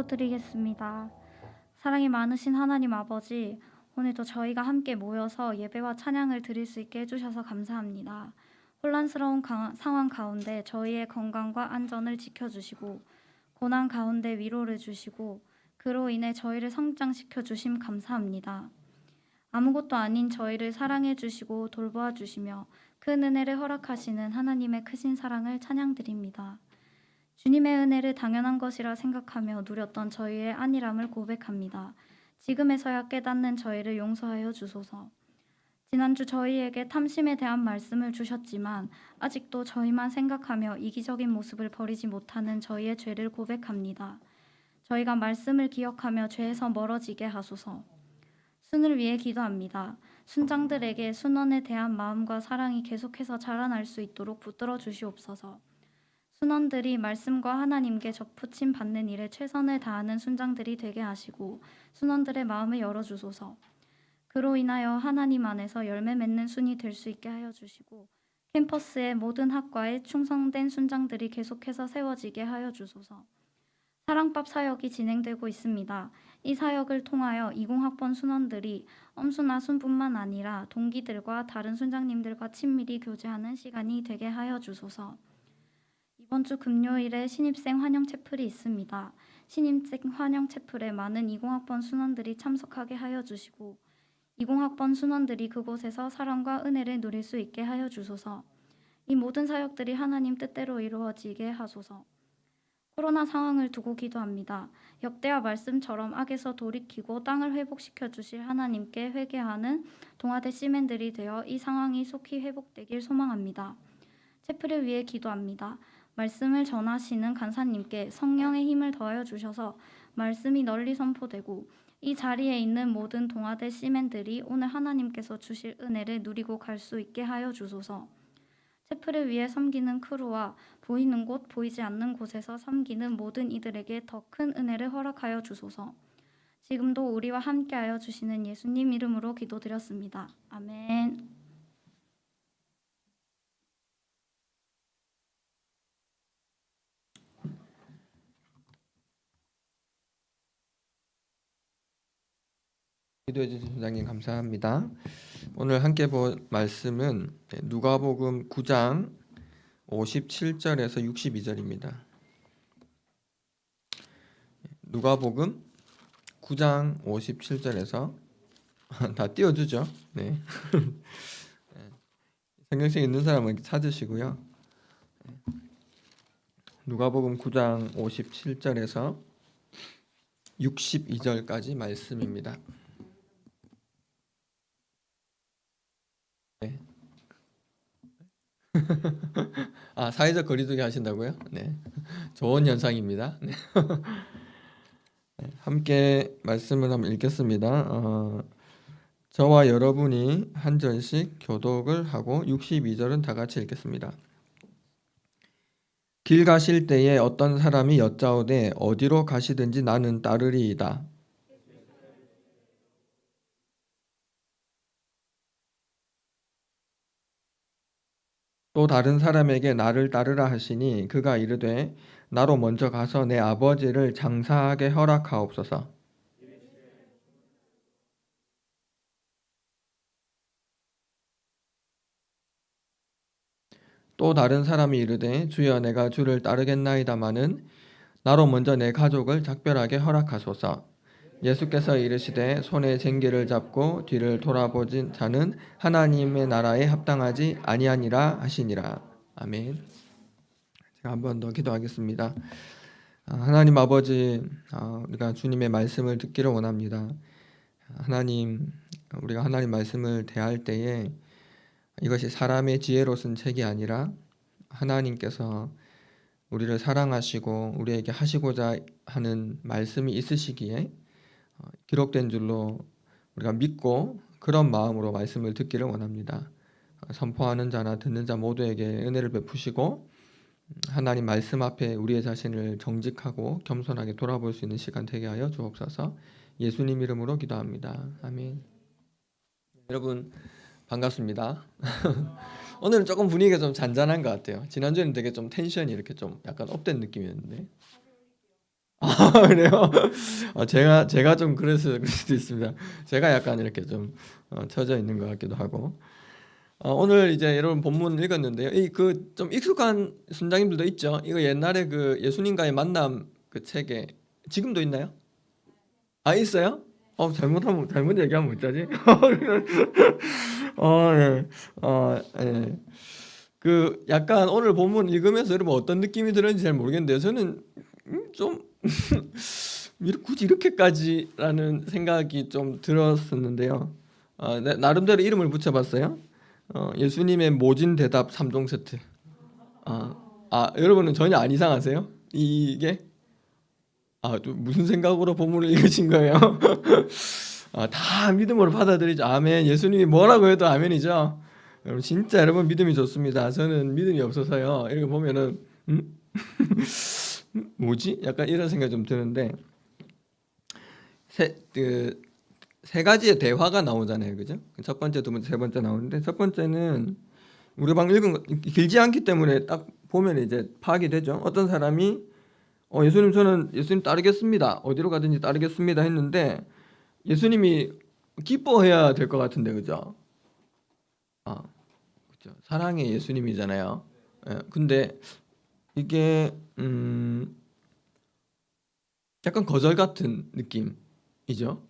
기도드리겠습니다. 사랑이 많으신 하나님 아버지, 오늘도 저희가 함께 모여서 예배와 찬양을 드릴 수 있게 해주셔서 감사합니다. 혼란스러운 상황 가운데 저희의 건강과 안전을 지켜주시고 고난 가운데 위로를 주시고 그로 인해 저희를 성장시켜 주심 감사합니다. 아무것도 아닌 저희를 사랑해 주시고 돌보아 주시며 큰 은혜를 허락하시는 하나님의 크신 사랑을 찬양드립니다. 주님의 은혜를 당연한 것이라 생각하며 누렸던 저희의 안일함을 고백합니다. 지금에서야 깨닫는 저희를 용서하여 주소서. 지난주 저희에게 탐심에 대한 말씀을 주셨지만 아직도 저희만 생각하며 이기적인 모습을 버리지 못하는 저희의 죄를 고백합니다. 저희가 말씀을 기억하며 죄에서 멀어지게 하소서. 순을 위해 기도합니다. 순장들에게 순원에 대한 마음과 사랑이 계속해서 자라날 수 있도록 붙들어 주시옵소서. 순원들이 말씀과 하나님께 접붙임 받는 일에 최선을 다하는 순장들이 되게 하시고 순원들의 마음을 열어주소서. 그로 인하여 하나님 안에서 열매 맺는 순이 될 수 있게 하여 주시고 캠퍼스의 모든 학과에 충성된 순장들이 계속해서 세워지게 하여 주소서. 사랑밥 사역이 진행되고 있습니다. 이 사역을 통하여 20학번 순원들이 엄순아순뿐만 아니라 동기들과 다른 순장님들과 친밀히 교제하는 시간이 되게 하여 주소서. 이번 주 금요일에 신입생 환영 채플이 있습니다. 신입생 환영 채플에 많은 20학번 순원들이 참석하게 하여 주시고 20학번 순원들이 그곳에서 사랑과 은혜를 누릴 수 있게 하여 주소서. 이 모든 사역들이 하나님 뜻대로 이루어지게 하소서. 코로나 상황을 두고 기도합니다. 역대하 말씀처럼 악에서 돌이키고 땅을 회복시켜 주실 하나님께 회개하는 동아대 시민들이 되어 이 상황이 속히 회복되길 소망합니다. 채플을 위해 기도합니다. 말씀을 전하시는 간사님께 성령의 힘을 더하여 주셔서 말씀이 널리 선포되고 이 자리에 있는 모든 동아대 시민들이 오늘 하나님께서 주실 은혜를 누리고 갈 수 있게 하여 주소서. 채플을 위해 섬기는 크루와 보이는 곳, 보이지 않는 곳에서 섬기는 모든 이들에게 더 큰 은혜를 허락하여 주소서. 지금도 우리와 함께하여 주시는 예수님 이름으로 기도드렸습니다. 아멘. 기도해 주신 선장님 감사합니다. 오늘 함께 볼 말씀은 누가복음 9장 57절에서 62절입니다. 누가복음 9장 57절에서 다 띄워주죠. 네. 성경책 있는 사람은 찾으시고요. 누가복음 9장 57절에서 62절까지 말씀입니다. 네. 사회적 거리두기 하신다고요? 네. 좋은 현상입니다. 네. 함께 말씀을 한번 읽겠습니다. 저와 여러분이 한 절씩 교독을 하고 62절은 다 같이 읽겠습니다. 길 가실 때에 어떤 사람이 여짜오되 어디로 가시든지 나는 따르리이다. 또 다른 사람에게 나를 따르라 하시니 그가 이르되 나로 먼저 가서 내 아버지를 장사하게 허락하옵소서. 또 다른 사람이 이르되 주여 내가 주를 따르겠나이다마는 나로 먼저 내 가족을 작별하게 허락하소서. 예수께서 이르시되 손에 쟁기를 잡고 뒤를 돌아보진 자는 하나님의 나라에 합당하지 아니하니라 하시니라. 아멘. 제가 한 번 더 기도하겠습니다. 하나님 아버지, 우리가 주님의 말씀을 듣기를 원합니다. 하나님, 우리가 하나님 말씀을 대할 때에 이것이 사람의 지혜로 쓴 책이 아니라 하나님께서 우리를 사랑하시고 우리에게 하시고자 하는 말씀이 있으시기에 기록된 줄로 우리가 믿고 그런 마음으로 말씀을 듣기를 원합니다. 선포하는 자나 듣는 자 모두에게 은혜를 베푸시고 하나님 말씀 앞에 우리의 자신을 정직하고 겸손하게 돌아볼 수 있는 시간 되게 하여 주옵소서. 예수님 이름으로 기도합니다. 아멘. 여러분 반갑습니다. 오늘은 조금 분위기가 좀 잔잔한 것 같아요. 지난주에는 되게 좀 텐션이 이렇게 좀 약간 업된 느낌이었는데 그래요? 제가 좀 그래서 그럴 수도 있습니다. 제가 약간 이렇게 좀 처져 있는 것 같기도 하고. 오늘 이제 여러분 본문 읽었는데요. 이 그 좀 익숙한 순장님들도 있죠. 이거 옛날에 그 예수님과의 만남 그 책에 지금도 있나요? 있어요? 잘못 얘기하면 어쩌지? 네. 네. 그 약간 오늘 본문 읽으면서 여러분 어떤 느낌이 들었는지 잘 모르겠는데요. 저는 좀 굳이 이렇게까지라는 생각이 좀 들었었는데요. 나름대로 이름을 붙여봤어요. 예수님의 모진 대답 3종 세트. 여러분은 전혀 안 이상하세요? 이게 또 무슨 생각으로 본문을 읽으신 거예요? 다 믿음으로 받아들이죠. 아멘. 예수님이 뭐라고 해도 아멘이죠. 여러분 진짜 여러분 믿음이 좋습니다. 저는 믿음이 없어서요. 이렇게 보면은 뭐지? 약간 이런 생각이 좀 드는데 세 가지의 대화가 나오잖아요, 그죠? 첫 번째, 두 번째, 세 번째 나오는데 첫 번째는 우리 방금 읽은 거 길지 않기 때문에 딱 보면 이제 파악이 되죠. 어떤 사람이 예수님 저는 예수님 따르겠습니다. 어디로 가든지 따르겠습니다 했는데 예수님이 기뻐해야 될 것 같은데 그죠? 그죠. 사랑의 예수님이잖아요. 근데 이게 약간 거절 같은 느낌이죠.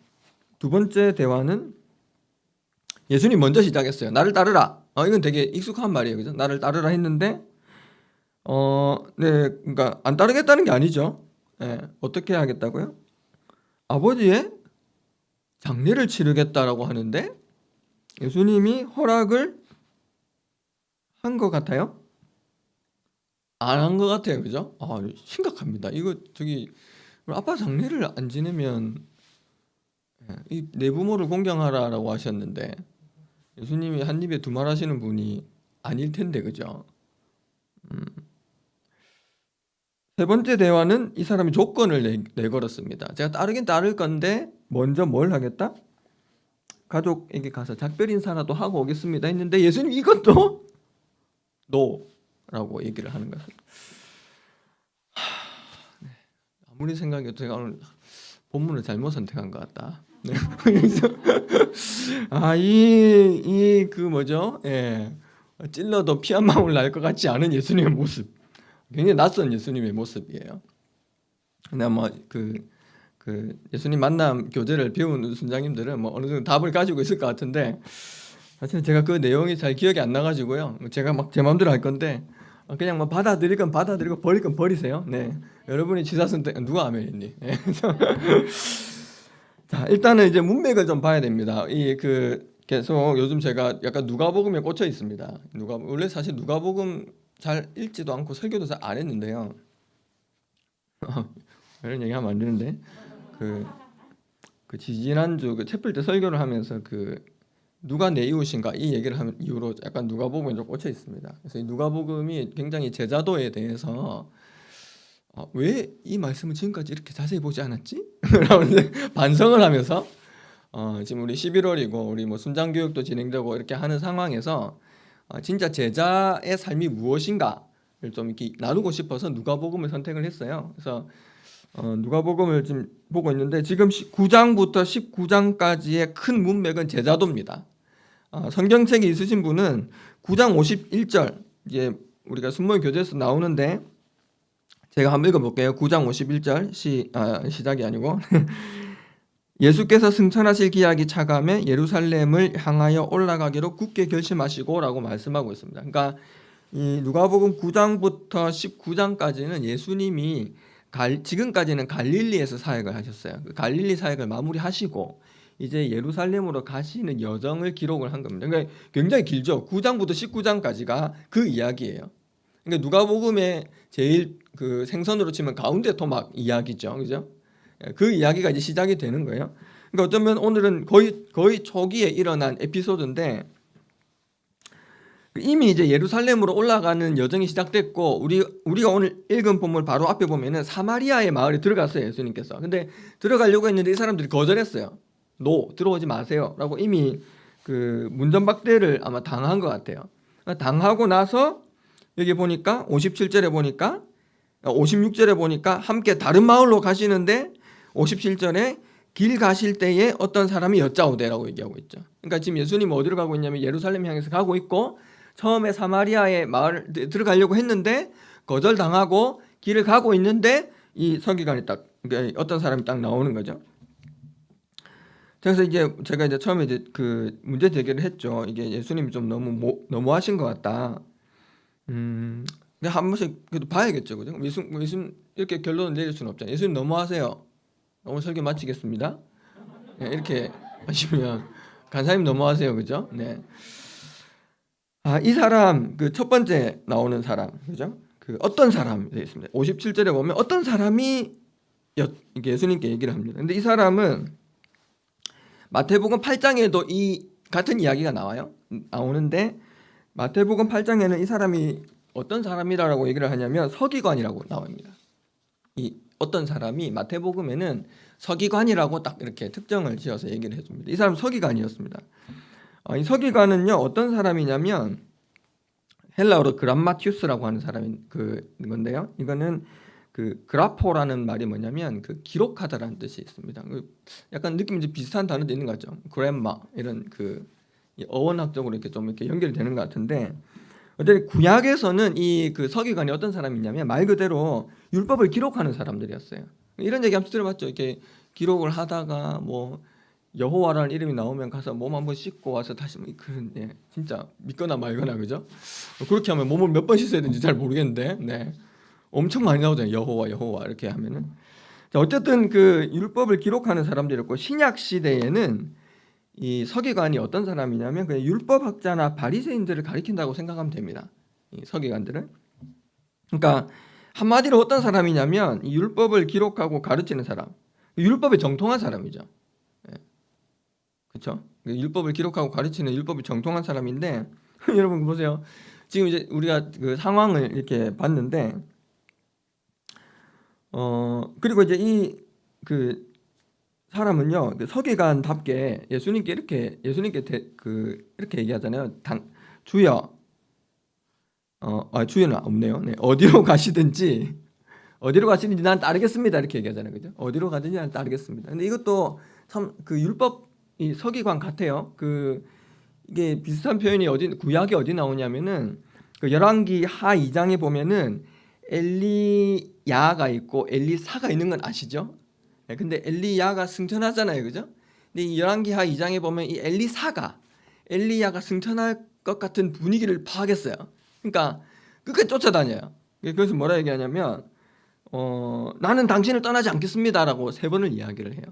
두 번째 대화는 예수님 먼저 시작했어요. 나를 따르라. 이건 되게 익숙한 말이에요, 그죠? 나를 따르라 했는데 네, 그러니까 안 따르겠다는 게 아니죠. 어떻게 하겠다고요? 아버지의 장례를 치르겠다라고 하는데 예수님이 허락을 한 것 같아요? 안 한 것 같아요, 그죠? 심각합니다. 이거 우리 아빠 장례를 안 지내면 이 내부모를 공경하라라고 하셨는데 예수님이 한 입에 두 말 하시는 분이 아닐 텐데, 그죠? 세 번째 대화는 이 사람이 조건을 내걸었습니다. 제가 따르긴 따를 건데 먼저 뭘 하겠다? 가족에게 가서 작별 인사라도 하고 오겠습니다 했는데 예수님 이것도 노라고 얘기를 하는 것입니다. 아무리 생각해도 제가 오늘 본문을 잘못 선택한 것 같다. 네. 그 뭐죠? 찔러도 피 한 방울 날 것 같지 않은 예수님의 모습, 굉장히 낯선 예수님의 모습이에요. 근데 그 예수님 만남 교재를 배운 순장님들은 뭐 어느 정도 답을 가지고 있을 것 같은데 사실 제가 그 내용이 잘 기억이 안 나가지고요. 제가 막 제 마음대로 할 건데 그냥 뭐 받아들일 건 받아들이고 버릴 건 버리세요. 네, 여러분이 지사선택 누가 아멘이니? 네. 자, 일단은 이제 문맥을 좀 봐야 됩니다. 계속 요즘 제가 약간 누가복음에 꽂혀 있습니다. 원래 사실 누가복음 잘 읽지도 않고 설교도 잘 안 했는데요. 이런 얘기하면 안 되는데 지지난주 채플 때 설교를 하면서 누가 내 이웃인가 이 얘기를 하는 이후로 약간 누가복음에 좀 꽂혀 있습니다. 그래서 이 누가복음이 굉장히 제자도에 대해서 왜 이 말씀을 지금까지 이렇게 자세히 보지 않았지? 라고 반성을 하면서 지금 우리 11월이고 우리 뭐 순장 교육도 진행되고 이렇게 하는 상황에서 진짜 제자의 삶이 무엇인가를 좀 이렇게 나누고 싶어서 누가복음을 선택을 했어요. 그래서 누가복음을 지금 보고 있는데 지금 9장부터 19장까지의 큰 문맥은 제자도입니다. 성경책이 있으신 분은 9장 51절 이제 우리가 순모의 교재에서 나오는데 제가 한번 읽어볼게요. 9장 51절 시작이 아니고 예수께서 승천하실 기약이 차감해 예루살렘을 향하여 올라가기로 굳게 결심하시고 라고 말씀하고 있습니다. 그러니까 이 누가복음 9장부터 19장까지는 예수님이 지금까지는 갈릴리에서 사역을 하셨어요. 그 갈릴리 사역을 마무리하시고 이제 예루살렘으로 가시는 여정을 기록을 한 겁니다. 그러니까 굉장히 길죠. 9장부터 19장까지가 그 이야기예요. 그러니까 누가복음의 제일 그 생선으로 치면 가운데 토막 이야기죠, 그죠? 그 이야기가 이제 시작이 되는 거예요. 그러니까 어쩌면 오늘은 거의 초기에 일어난 에피소드인데 이미 이제 예루살렘으로 올라가는 여정이 시작됐고 우리가 오늘 읽은 본문 바로 앞에 보면은 사마리아의 마을에 들어갔어요, 예수님께서. 근데 들어가려고 했는데 이 사람들이 거절했어요. 들어오지 마세요라고 이미 그 문전박대를 아마 당한 것 같아요. 당하고 나서 여기 보니까 57절에 보니까 56절에 보니까 함께 다른 마을로 가시는데 57절에 길 가실 때에 어떤 사람이 여짜오되라고 얘기하고 있죠. 그러니까 지금 예수님은 어디로 가고 있냐면 예루살렘 향해서 가고 있고 처음에 사마리아의 마을 들어가려고 했는데 거절당하고 길을 가고 있는데 이 서기관이 딱 어떤 사람이 딱 나오는 거죠. 그래서 이제 제가 이제 처음에 이제 그 문제 제기를 했죠. 이게 예수님이 좀 너무하신 것 같다. 근데 한 번씩 그래도 봐야겠죠, 그죠? 예수님 이렇게 결론을 내릴 수는 없잖아요. 예수님 너무하세요. 오늘 설교 마치겠습니다. 네, 이렇게 하시면 간사님 너무하세요, 그죠? 네. 이 사람 그 첫 번째 나오는 사람, 그죠? 그 어떤 사람 되어 있습니다. 57절에 보면 어떤 사람이 이게 예수님께 얘기를 합니다. 근데 이 사람은 마태복음 8장에도 이 같은 이야기가 나오는데 마태복음 8장에는 이 사람이 어떤 사람이라고 얘기를 하냐면 서기관이라고 나옵니다. 이 어떤 사람이 마태복음에는 서기관이라고 딱 이렇게 특정을 지어서 얘기를 해줍니다. 이 사람 서기관이었습니다. 이 서기관은요 어떤 사람이냐면 헬라어로 그람마티우스라고 하는 사람인 건데요. 이거는 그 그라포라는 말이 뭐냐면 그 기록하다라는 뜻이 있습니다. 약간 느낌이 비슷한 단어도 있는 것 같죠. 그래마 이런 그 어원학적으로 이렇게 좀 이렇게 연결이 되는 것 같은데 어쨌든 구약에서는 이 그 서기관이 어떤 사람이냐면 말 그대로 율법을 기록하는 사람들이었어요. 이런 얘기 한번 들어봤죠. 이렇게 기록을 하다가 뭐 여호와라는 이름이 나오면 가서 몸 한번 씻고 와서 다시 그런 진짜 믿거나 말거나 그죠? 그렇게 하면 몸을 몇 번 씻어야 되는지 잘 모르겠는데 네. 엄청 많이 나오잖아요. 여호와 이렇게 하면은. 자, 어쨌든 그 율법을 기록하는 사람들이었고 신약 시대에는 이 서기관이 어떤 사람이냐면 그냥 율법학자나 바리새인들을 가리킨다고 생각하면 됩니다. 이 서기관들은. 그러니까 한마디로 어떤 사람이냐면 이 율법을 기록하고 가르치는 사람, 율법에 정통한 사람이죠. 그렇죠? 율법을 기록하고 가르치는 율법이 정통한 사람인데 여러분 보세요. 지금 이제 우리가 그 상황을 이렇게 봤는데 그리고 이제 이 그 사람은요 그 서기관답게 예수님께 이렇게 얘기하잖아요. 주여, 주여는 없네요. 네, 어디로 가시든지 난 따르겠습니다. 이렇게 얘기하잖아요, 그죠? 어디로 가든지 난 따르겠습니다. 근데 이것도 참 그 율법 이 서기관 같아요. 이게 비슷한 표현이 구약이 어디 나오냐면은 그 열왕기 하 2장에 보면은 엘리야가 있고 엘리사가 있는 건 아시죠? 근데 엘리야가 승천하잖아요, 그죠? 근데 이 열왕기 하 2장에 보면 이 엘리야가 승천할 것 같은 분위기를 파악했어요. 그러니까 끝까지 쫓아다녀요. 그래서 뭐라 얘기하냐면 나는 당신을 떠나지 않겠습니다라고 3번을 이야기를 해요.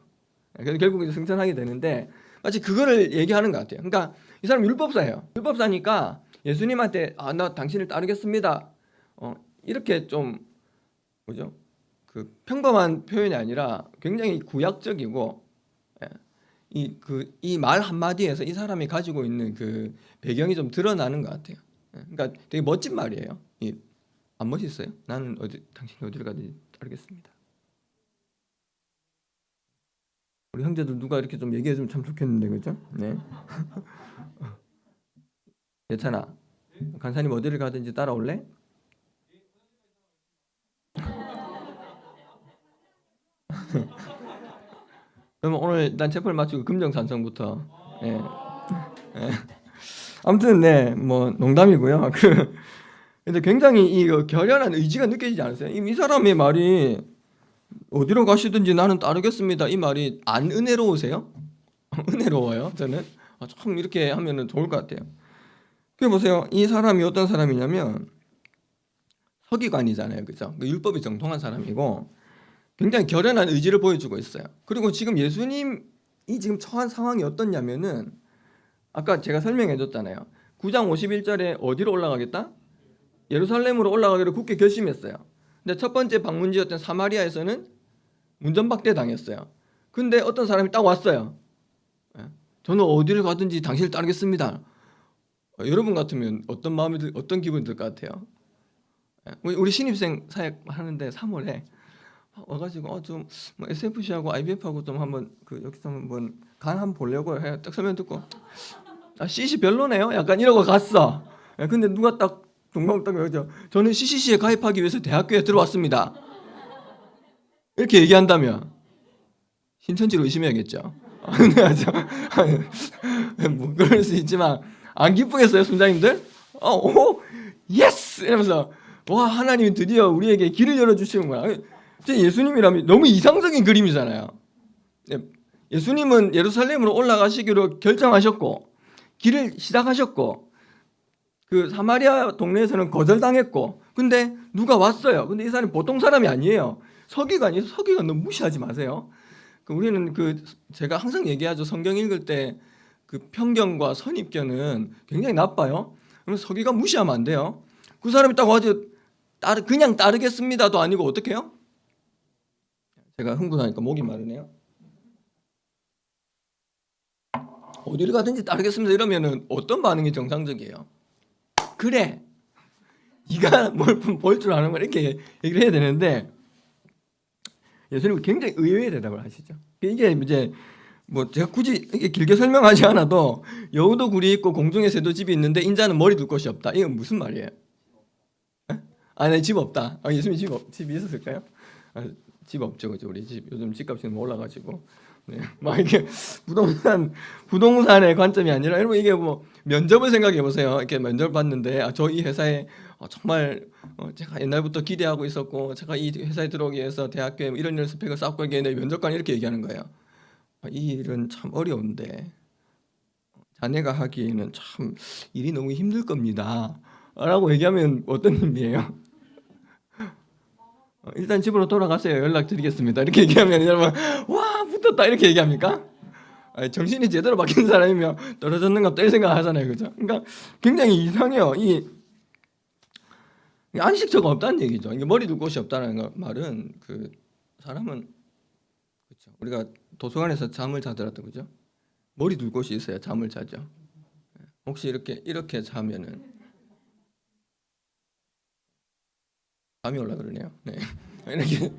그래서 결국 이제 승천하게 되는데 마치 그거를 얘기하는 것 같아요. 그러니까 이 사람 율법사예요. 율법사니까 예수님한테 나 당신을 따르겠습니다. 이렇게 좀 뭐죠? 그 평범한 표현이 아니라 굉장히 구약적이고 이 말 한마디에서 이 사람이 가지고 있는 그 배경이 좀 드러나는 것 같아요. 그러니까 되게 멋진 말이에요. 안 멋있어요? 나는 당신이 어디를 가든지 따르겠습니다. 우리 형제들 누가 이렇게 좀 얘기해주면 참 좋겠는데, 그죠? 네. 예찬아, 간사님 어디를 가든지 따라올래? 그러면 오늘 일단 체포를 마치고 금정산성부터. 예. 예. 아무튼 뭐 농담이고요. 근데 굉장히 이 결연한 의지가 느껴지지 않으세요? 이 사람의 말이 어디로 가시든지 나는 따르겠습니다. 이 말이 안 은혜로우세요? 은혜로워요. 저는 참 이렇게 하면은 좋을 것 같아요. 그 보세요. 이 사람이 어떤 사람이냐면 서기관이잖아요, 그죠? 율법이 정통한 사람이고 굉장히 결연한 의지를 보여주고 있어요. 그리고 지금 예수님이 지금 처한 상황이 어떻냐면은 아까 제가 설명해줬잖아요. 9장 51절에 어디로 올라가겠다? 예루살렘으로 올라가기로 굳게 결심했어요. 근데 첫 번째 방문지였던 사마리아에서는 문전박대 당했어요. 근데 어떤 사람이 딱 왔어요. 저는 어디를 가든지 당신을 따르겠습니다. 여러분 같으면 어떤 기분이 들 것 같아요? 우리 신입생 사역 하는데 3월에 와가지고 좀 뭐 SFC하고 IBF하고 좀 한번 여기서 한번 한번 보려고 해. 딱 설명 듣고 CC 별로네요. 약간 이러고 갔어. 근데 누가 딱 동방동방이죠. 저는 CCC에 가입하기 위해서 대학교에 들어왔습니다. 이렇게 얘기한다면 신천지를 의심해야겠죠. 뭐 그럴 수 있지만 안 기쁘겠어요, 순장님들? 오, 예스! 이러면서 와, 하나님이 드디어 우리에게 길을 열어주시는구나. 예수님이라면 너무 이상적인 그림이잖아요. 예수님은 예루살렘으로 올라가시기로 결정하셨고 길을 시작하셨고 그 사마리아 동네에서는 거절당했고 근데 누가 왔어요. 근데 이 사람이 보통 사람이 아니에요. 서기관이에요. 서기관 너무 무시하지 마세요. 우리는 제가 항상 얘기하죠. 성경 읽을 때 그 편견과 선입견은 굉장히 나빠요. 그럼 서기관 무시하면 안 돼요. 그 사람이 딱 와서 그냥 따르겠습니다도 아니고 어떻게 해요? 제가 흥분하니까 목이 마르네요. 어디를 가든지 따르겠습니다 이러면은 어떤 반응이 정상적이에요? 그래, 네가 뭘 볼 줄 아는 걸 이렇게 얘기를 해야 되는데 예수님은 굉장히 의외의 대답을 하시죠. 이게 이제 뭐 제가 굳이 이게 길게 설명하지 않아도 여우도 굴이 있고 공중에 새도 집이 있는데 인자는 머리 둘 곳이 없다. 이건 무슨 말이에요? 네, 집 없다. 예수님 집이 있었을까요? 집 없죠, 그죠? 우리 집 요즘 집값이 너무 올라가지고 막 이게 부동산의 관점이 아니라 여러분 이게 뭐 면접을 생각해 보세요. 이렇게 면접을 봤는데 저 이 회사에 정말 제가 옛날부터 기대하고 있었고 제가 이 회사에 들어오기 위해서 대학교에 이런 스펙을 쌓고 있는데 면접관이 이렇게 얘기하는 거예요. 이 일은 참 어려운데 자네가 하기에는 참 일이 너무 힘들 겁니다. 라고 얘기하면 어떤 의미예요? 일단 집으로 돌아가세요. 연락드리겠습니다. 이렇게 얘기하면 여러분 와 붙었다 이렇게 얘기합니까? 정신이 제대로 바뀐 사람이면 떨어졌는가 뗄 생각 하잖아요. 그죠? 그러니까 굉장히 이상해요. 이 안식처가 없다는 얘기죠. 이게 머리 둘 곳이 없다는 말은 그 사람은 그렇죠. 우리가 도서관에서 잠을 자더라도 그죠? 머리 둘 곳이 있어야 잠을 자죠. 혹시 이렇게 자면은 잠이 올라 그러네요. 네. 이렇게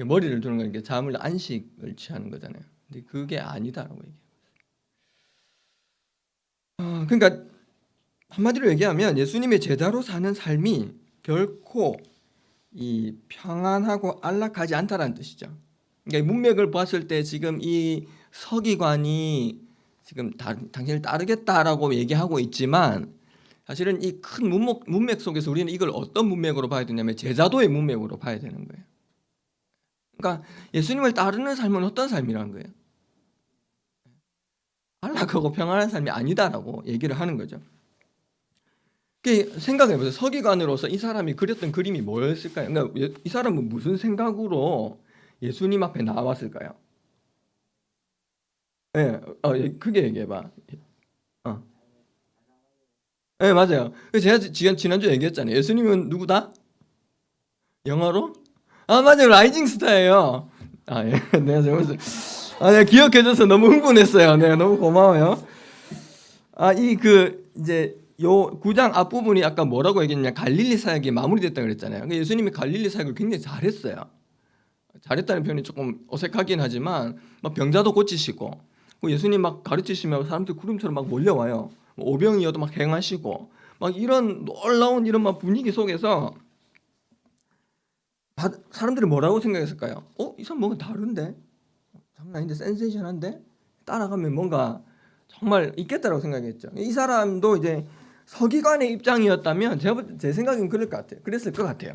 머리를 두는 건 잠을 안식을 취하는 거잖아요. 근데 그게 아니다라고 얘기해요. 그러니까 한마디로 얘기하면 예수님의 제자로 사는 삶이 결코 이 평안하고 안락하지 않다라는 뜻이죠. 그러니까 문맥을 봤을 때 지금 이 서기관이 지금 당신을 따르겠다라고 얘기하고 있지만 사실은 이 큰 문맥 속에서 우리는 이걸 어떤 문맥으로 봐야 되냐면 제자도의 문맥으로 봐야 되는 거예요. 그러니까 예수님을 따르는 삶은 어떤 삶이라는 거예요? 안락하고 평안한 삶이 아니다라고 얘기를 하는 거죠. 생각해보세요. 서기관으로서 이 사람이 그렸던 그림이 뭐였을까요? 그러니까 이 사람은 무슨 생각으로 예수님 앞에 나왔을까요? 네, 크게 얘기해봐. 네, 맞아요. 제가 지난주에 얘기했잖아요. 예수님은 누구다? 영어로? 맞아요. 라이징 스타예요. 예. 내가 내가 기억해줘서 너무 흥분했어요. 내가 너무 고마워요. 이제 요 9장 앞부분이 아까 뭐라고 얘기했냐? 갈릴리 사역이 마무리됐다 그랬잖아요. 그러니까 예수님이 갈릴리 사역을 굉장히 잘했어요. 잘했다는 표현이 조금 어색하긴 하지만 막 병자도 고치시고 예수님 막 가르치시면 사람들 구름처럼 막 몰려와요. 오병이어도 막 행하시고 막 이런 놀라운 이런 막 분위기 속에서 사람들이 뭐라고 생각했을까요? 이 사람 뭔가 다른데? 장난 아닌데 센세이션한데? 따라가면 뭔가 정말 있겠다라고 생각했죠. 이 사람도 이제 서기관의 입장이었다면 제 생각엔 그럴 것 같아요. 그랬을 것 같아요.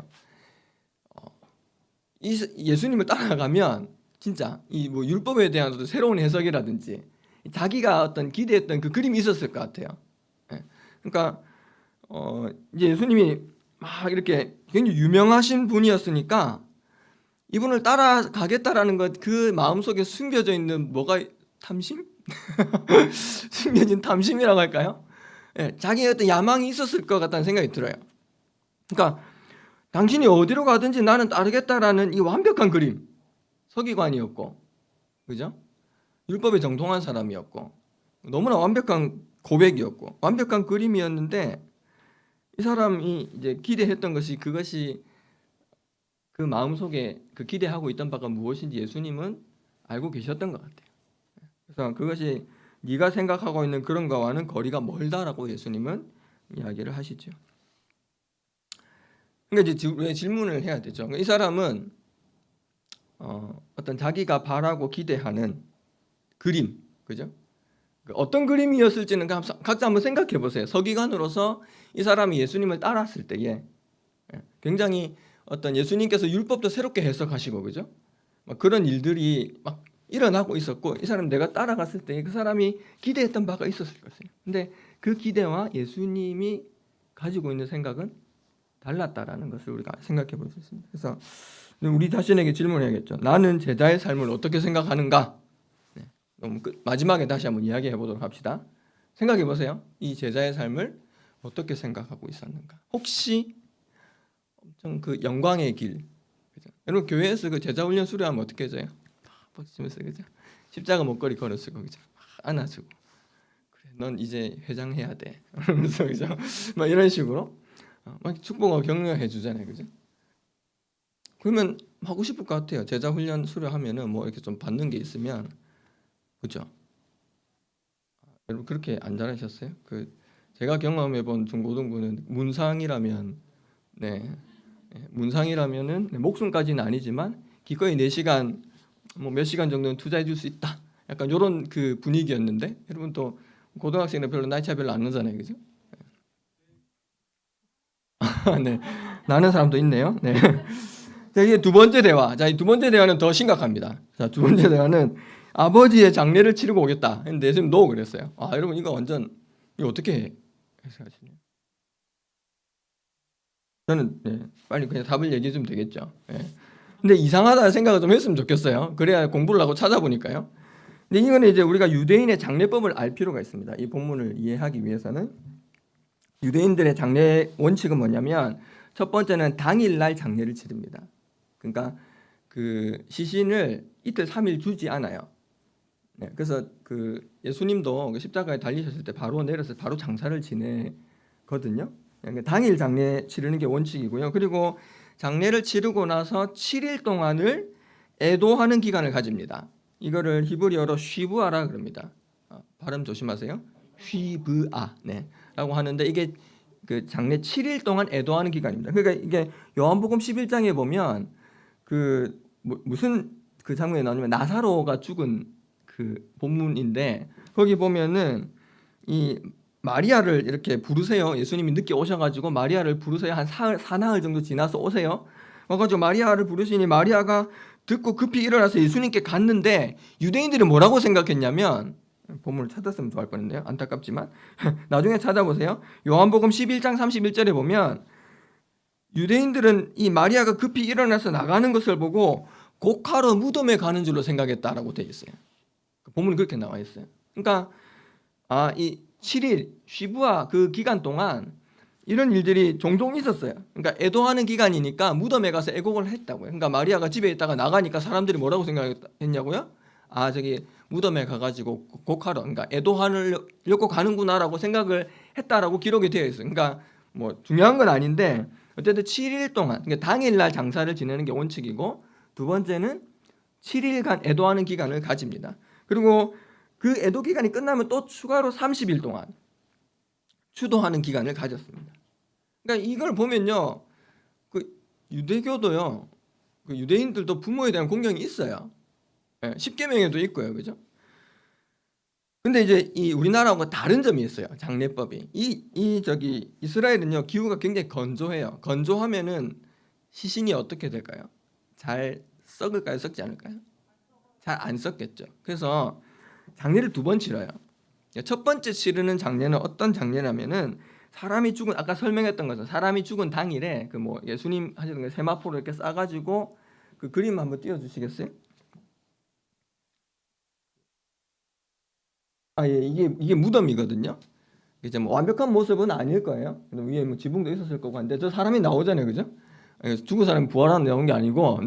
예수님을 따라가면 진짜 이 뭐 율법에 대한 어떤 새로운 해석이라든지 자기가 어떤 기대했던 그 그림이 있었을 것 같아요. 그러니까 이제 예수님이 막 이렇게 굉장히 유명하신 분이었으니까 이분을 따라가겠다라는 것 그 마음속에 숨겨져 있는 뭐가 탐심? 숨겨진 탐심이라고 할까요? 자기의 어떤 야망이 있었을 것 같다는 생각이 들어요. 그러니까 당신이 어디로 가든지 나는 따르겠다라는 이 완벽한 그림, 서기관이었고, 그죠? 율법에 정통한 사람이었고, 너무나 완벽한 고백이었고, 완벽한 그림이었는데 이 사람이 이제 기대했던 그것이 그 마음 속에 그 기대하고 있던 바가 무엇인지 예수님은 알고 계셨던 것 같아요. 그래서 그것이 네가 생각하고 있는 그런 거와는 거리가 멀다라고 예수님은 이야기를 하시죠. 그러니까 이제 왜 질문을 해야 되죠. 그러니까 이 사람은 어떤 자기가 바라고 기대하는 그림, 그죠? 어떤 그림이었을지는 각자 한번 생각해 보세요. 서기관으로서 이 사람이 예수님을 따랐을 때에 굉장히 어떤 예수님께서 율법도 새롭게 해석하시고, 그죠? 막 그런 일들이 막 일어나고 있었고, 이 사람 내가 따라갔을 때 그 사람이 기대했던 바가 있었을 것이에요. 근데 그 기대와 예수님이 가지고 있는 생각은 달랐다라는 것을 우리가 생각해 볼 수 있습니다. 그래서 우리 자신에게 질문해야겠죠. 나는 제자의 삶을 어떻게 생각하는가? 너무 마지막에 다시 한번 이야기해 보도록 합시다. 생각해 보세요. 이 제자의 삶을 어떻게 생각하고 있었는가? 혹시 엄청 그 영광의 길, 그죠? 여러분 교회에서 그 제자 훈련 수료하면 어떻게 해줘요? 버티면서, 그죠? 십자가 목걸이 걸어쓰고, 그죠? 안아주고, 그래, 넌 이제 회장해야 돼. 그러면서, 그죠? 막 이런 식으로 막 축복하고 격려해 주잖아요, 그죠? 그러면 하고 싶을 것 같아요. 제자 훈련 수료하면은 뭐 이렇게 좀 받는 게 있으면, 그죠? 여러분 그렇게 안 잘하셨어요? 제가 경험해본 중고등부는 문상이라면, 문상이라면은 목숨까지는 아니지만 기꺼이 4시간 뭐 몇 시간 정도는 투자해 줄 수 있다. 약간 이런 그 분위기였는데, 여러분 또 고등학생은 별로 나이 차 별로 안 나잖아요, 그죠? 네, 나는 사람도 있네요. 네. 자, 이게 두 번째 대화. 자, 이 두 번째 대화는 더 심각합니다. 자, 두 번째 대화는 아버지의 장례를 치르고 오겠다 했는데 예수님 노 그랬어요. 여러분 이거 완전 이거 어떻게 해석하시나요? 저는 빨리 그냥 답을 얘기해 주면 되겠죠. 근데 이상하다 생각을 좀 했으면 좋겠어요. 그래야 공부를 하고 찾아보니까요. 근데 이거는 이제 우리가 유대인의 장례법을 알 필요가 있습니다. 이 본문을 이해하기 위해서는 유대인들의 장례 원칙은 뭐냐면 첫 번째는 당일날 장례를 치릅니다. 그러니까 그 시신을 이틀 3일 주지 않아요. 그래서 그 예수님도 십자가에 달리셨을 때 바로 내려서 바로 장사를 지내거든요. 그러니까 당일 장례 치르는 게 원칙이고요. 그리고 장례를 치르고 나서 7일 동안을 애도하는 기간을 가집니다. 이거를 히브리어로 쉬브아라 그럽니다. 발음 조심하세요. 쉬브아, 라고 하는데 이게 그 장례 7일 동안 애도하는 기간입니다. 그러니까 이게 요한복음 11장에 보면 무슨 그 장면에 나오냐면 나사로가 죽은 그 본문인데 거기 보면은 이 마리아를 이렇게 부르세요. 예수님이 늦게 오셔가지고 마리아를 부르세요. 한 사나흘 정도 지나서 오세요. 와가지고 마리아를 부르시니 마리아가 듣고 급히 일어나서 예수님께 갔는데 유대인들이 뭐라고 생각했냐면 본문을 찾았으면 좋아할 뻔했네요. 안타깝지만 나중에 찾아보세요. 요한복음 11장 31절에 보면 유대인들은 이 마리아가 급히 일어나서 나가는 것을 보고 곡하러 무덤에 가는 줄로 생각했다라고 되어 있어요. 본문이 그렇게 나와 있어요. 그러니까 이 7일 쉬부아 그 기간 동안 이런 일들이 종종 있었어요. 그러니까 애도하는 기간이니까 무덤에 가서 애곡을 했다고요. 그러니까 마리아가 집에 있다가 나가니까 사람들이 뭐라고 생각했냐고요? 저기 무덤에 가가지고 곡하러, 그러니까 애도하려고 가는구나라고 생각을 했다라고 기록이 되어 있어요. 그러니까 뭐 중요한 건 아닌데 어쨌든 7일 동안, 그러니까 당일날 장사를 지내는 게 원칙이고, 두 번째는 7일간 애도하는 기간을 가집니다. 그리고 그 애도 기간이 끝나면 또 추가로 30일 동안 추도하는 기간을 가졌습니다. 그러니까 이걸 보면요, 그 유대교도요, 그 유대인들도 부모에 대한 공경이 있어요. 십계명에도 있고요, 그죠? 근데 이제 이 우리나라하고 다른 점이 있어요. 장례법이 저기 이스라엘은요 기후가 굉장히 건조해요. 건조하면은 시신이 어떻게 될까요? 잘 썩을까요? 썩지 않을까요? 잘 안 썩겠죠. 그래서 장례를 2번 치러요. 첫 번째 치르는 장례는 어떤 장례냐면은 사람이 죽은, 아까 설명했던 것은 사람이 죽은 당일에 그 뭐 예수님 하시는 거 세마포로 이렇게 싸가지고 그 그림 한번 띄워주시겠어요? 예, 이게 무덤이거든요. 이제 뭐 완벽한 모습은 아닐 거예요. 위에 뭐 지붕도 있었을 거고 한데 저 사람이 나오잖아요, 그죠? 죽은 사람이 부활하는 나온 게 아니고,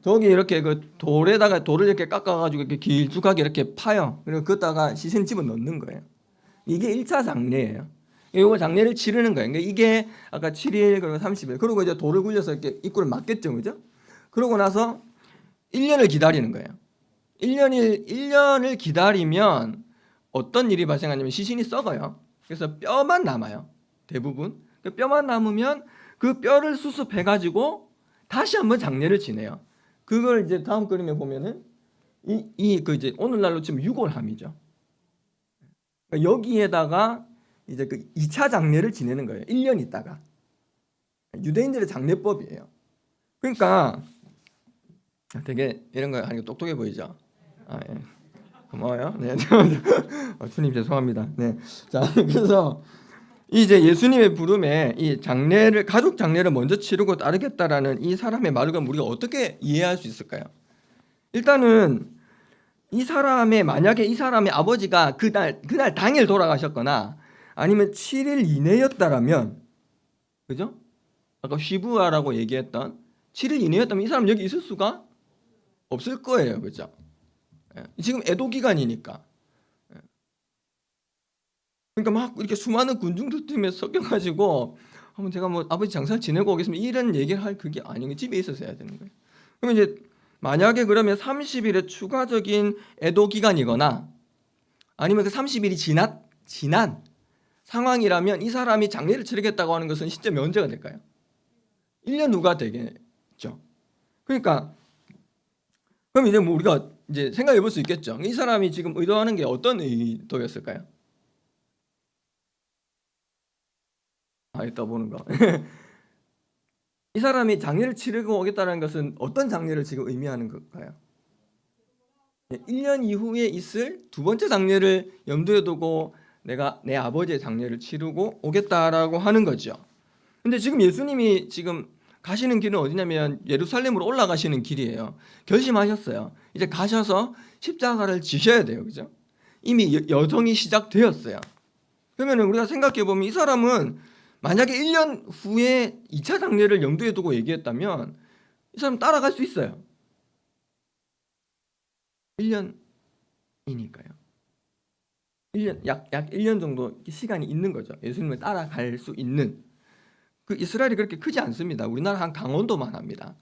저기 이렇게 그 돌에다가 돌을 이렇게 깎아가지고 이렇게 길쭉하게 이렇게 파요. 그리고 그다가 시신 집어 넣는 거예요. 이게 1차 장례예요. 이거 장례를 치르는 거예요. 그러니까 이게 아까 7일 그리고 30일 그리고 이제 돌을 굴려서 이렇게 입구를 막겠죠, 그죠? 그러고 나서 1년을 기다리는 거예요. 1년을 기다리면 어떤 일이 발생하냐면 시신이 썩어요. 그래서 뼈만 남아요. 대부분. 뼈만 남으면 그 뼈를 수습해 가지고 다시 한번 장례를 지내요. 그걸 이제 다음 그림에 보면은 그 이제 오늘날로 치면 유골함이죠. 그러니까 여기에다가 이제 그 2차 장례를 지내는 거예요. 1년 있다가. 유대인들의 장례법이에요. 그러니까 되게 이런 거 하니까 똑똑해 보이죠? 아, 예. 고마워요. 네. 주님 죄송합니다. 네. 자, 그래서 이제 예수님의 부름에 이 장례를 가족 장례를 먼저 치르고 따르겠다라는 이 사람의 말을 그럼 우리가 어떻게 이해할 수 있을까요? 일단은 이 사람의 만약에 이 사람의 아버지가 그날 당일 돌아가셨거나 아니면 7일 이내였다라면 그죠? 아까 쉬부아라고 얘기했던 7일 이내였다면 이 사람 여기 있을 수가 없을 거예요. 그죠? 지금 애도 기간이니까. 그러니까 막 이렇게 수많은 군중들 때문에 섞여가지고 한번 제가 뭐 아버지 장사를 지내고 오겠습니다 이런 얘기를 할 그게 아니고 집에 있어서 해야 되는 거예요. 그러면 이제 만약에 그러면 30일의 추가적인 애도 기간이거나 아니면 그 30일이 지난 상황이라면 이 사람이 장례를 치르겠다고 하는 것은 시점이 언제가 될까요? 1년 후가 되겠죠. 그러니까 그럼 이제 뭐 우리가 이제 생각해 볼 수 있겠죠. 이 사람이 지금 의도하는 게 어떤 의도였을까요? 이따 보는 거. 이 사람이 장례를 치르고 오겠다는 것은 어떤 장례를 지금 의미하는 걸까요? 1년 이후에 있을 두 번째 장례를 염두에 두고 내가 내 아버지의 장례를 치르고 오겠다라고 하는 거죠. 근데 지금 예수님이 지금 가시는 길은 어디냐면 예루살렘으로 올라가시는 길이에요. 결심하셨어요. 이제 가셔서 십자가를 지셔야 돼요. 그죠? 이미 여정이 시작되었어요. 그러면 우리가 생각해 보면 이 사람은 만약에 1년 후에 2차 장례를 염두에 두고 얘기했다면 이 사람 따라갈 수 있어요. 1년이니까요. 1년 약 1년 정도 시간이 있는 거죠. 예수님을 따라갈 수 있는. 그 이스라엘이 그렇게 크지 않습니다. 우리나라 한 강원도만 합니다.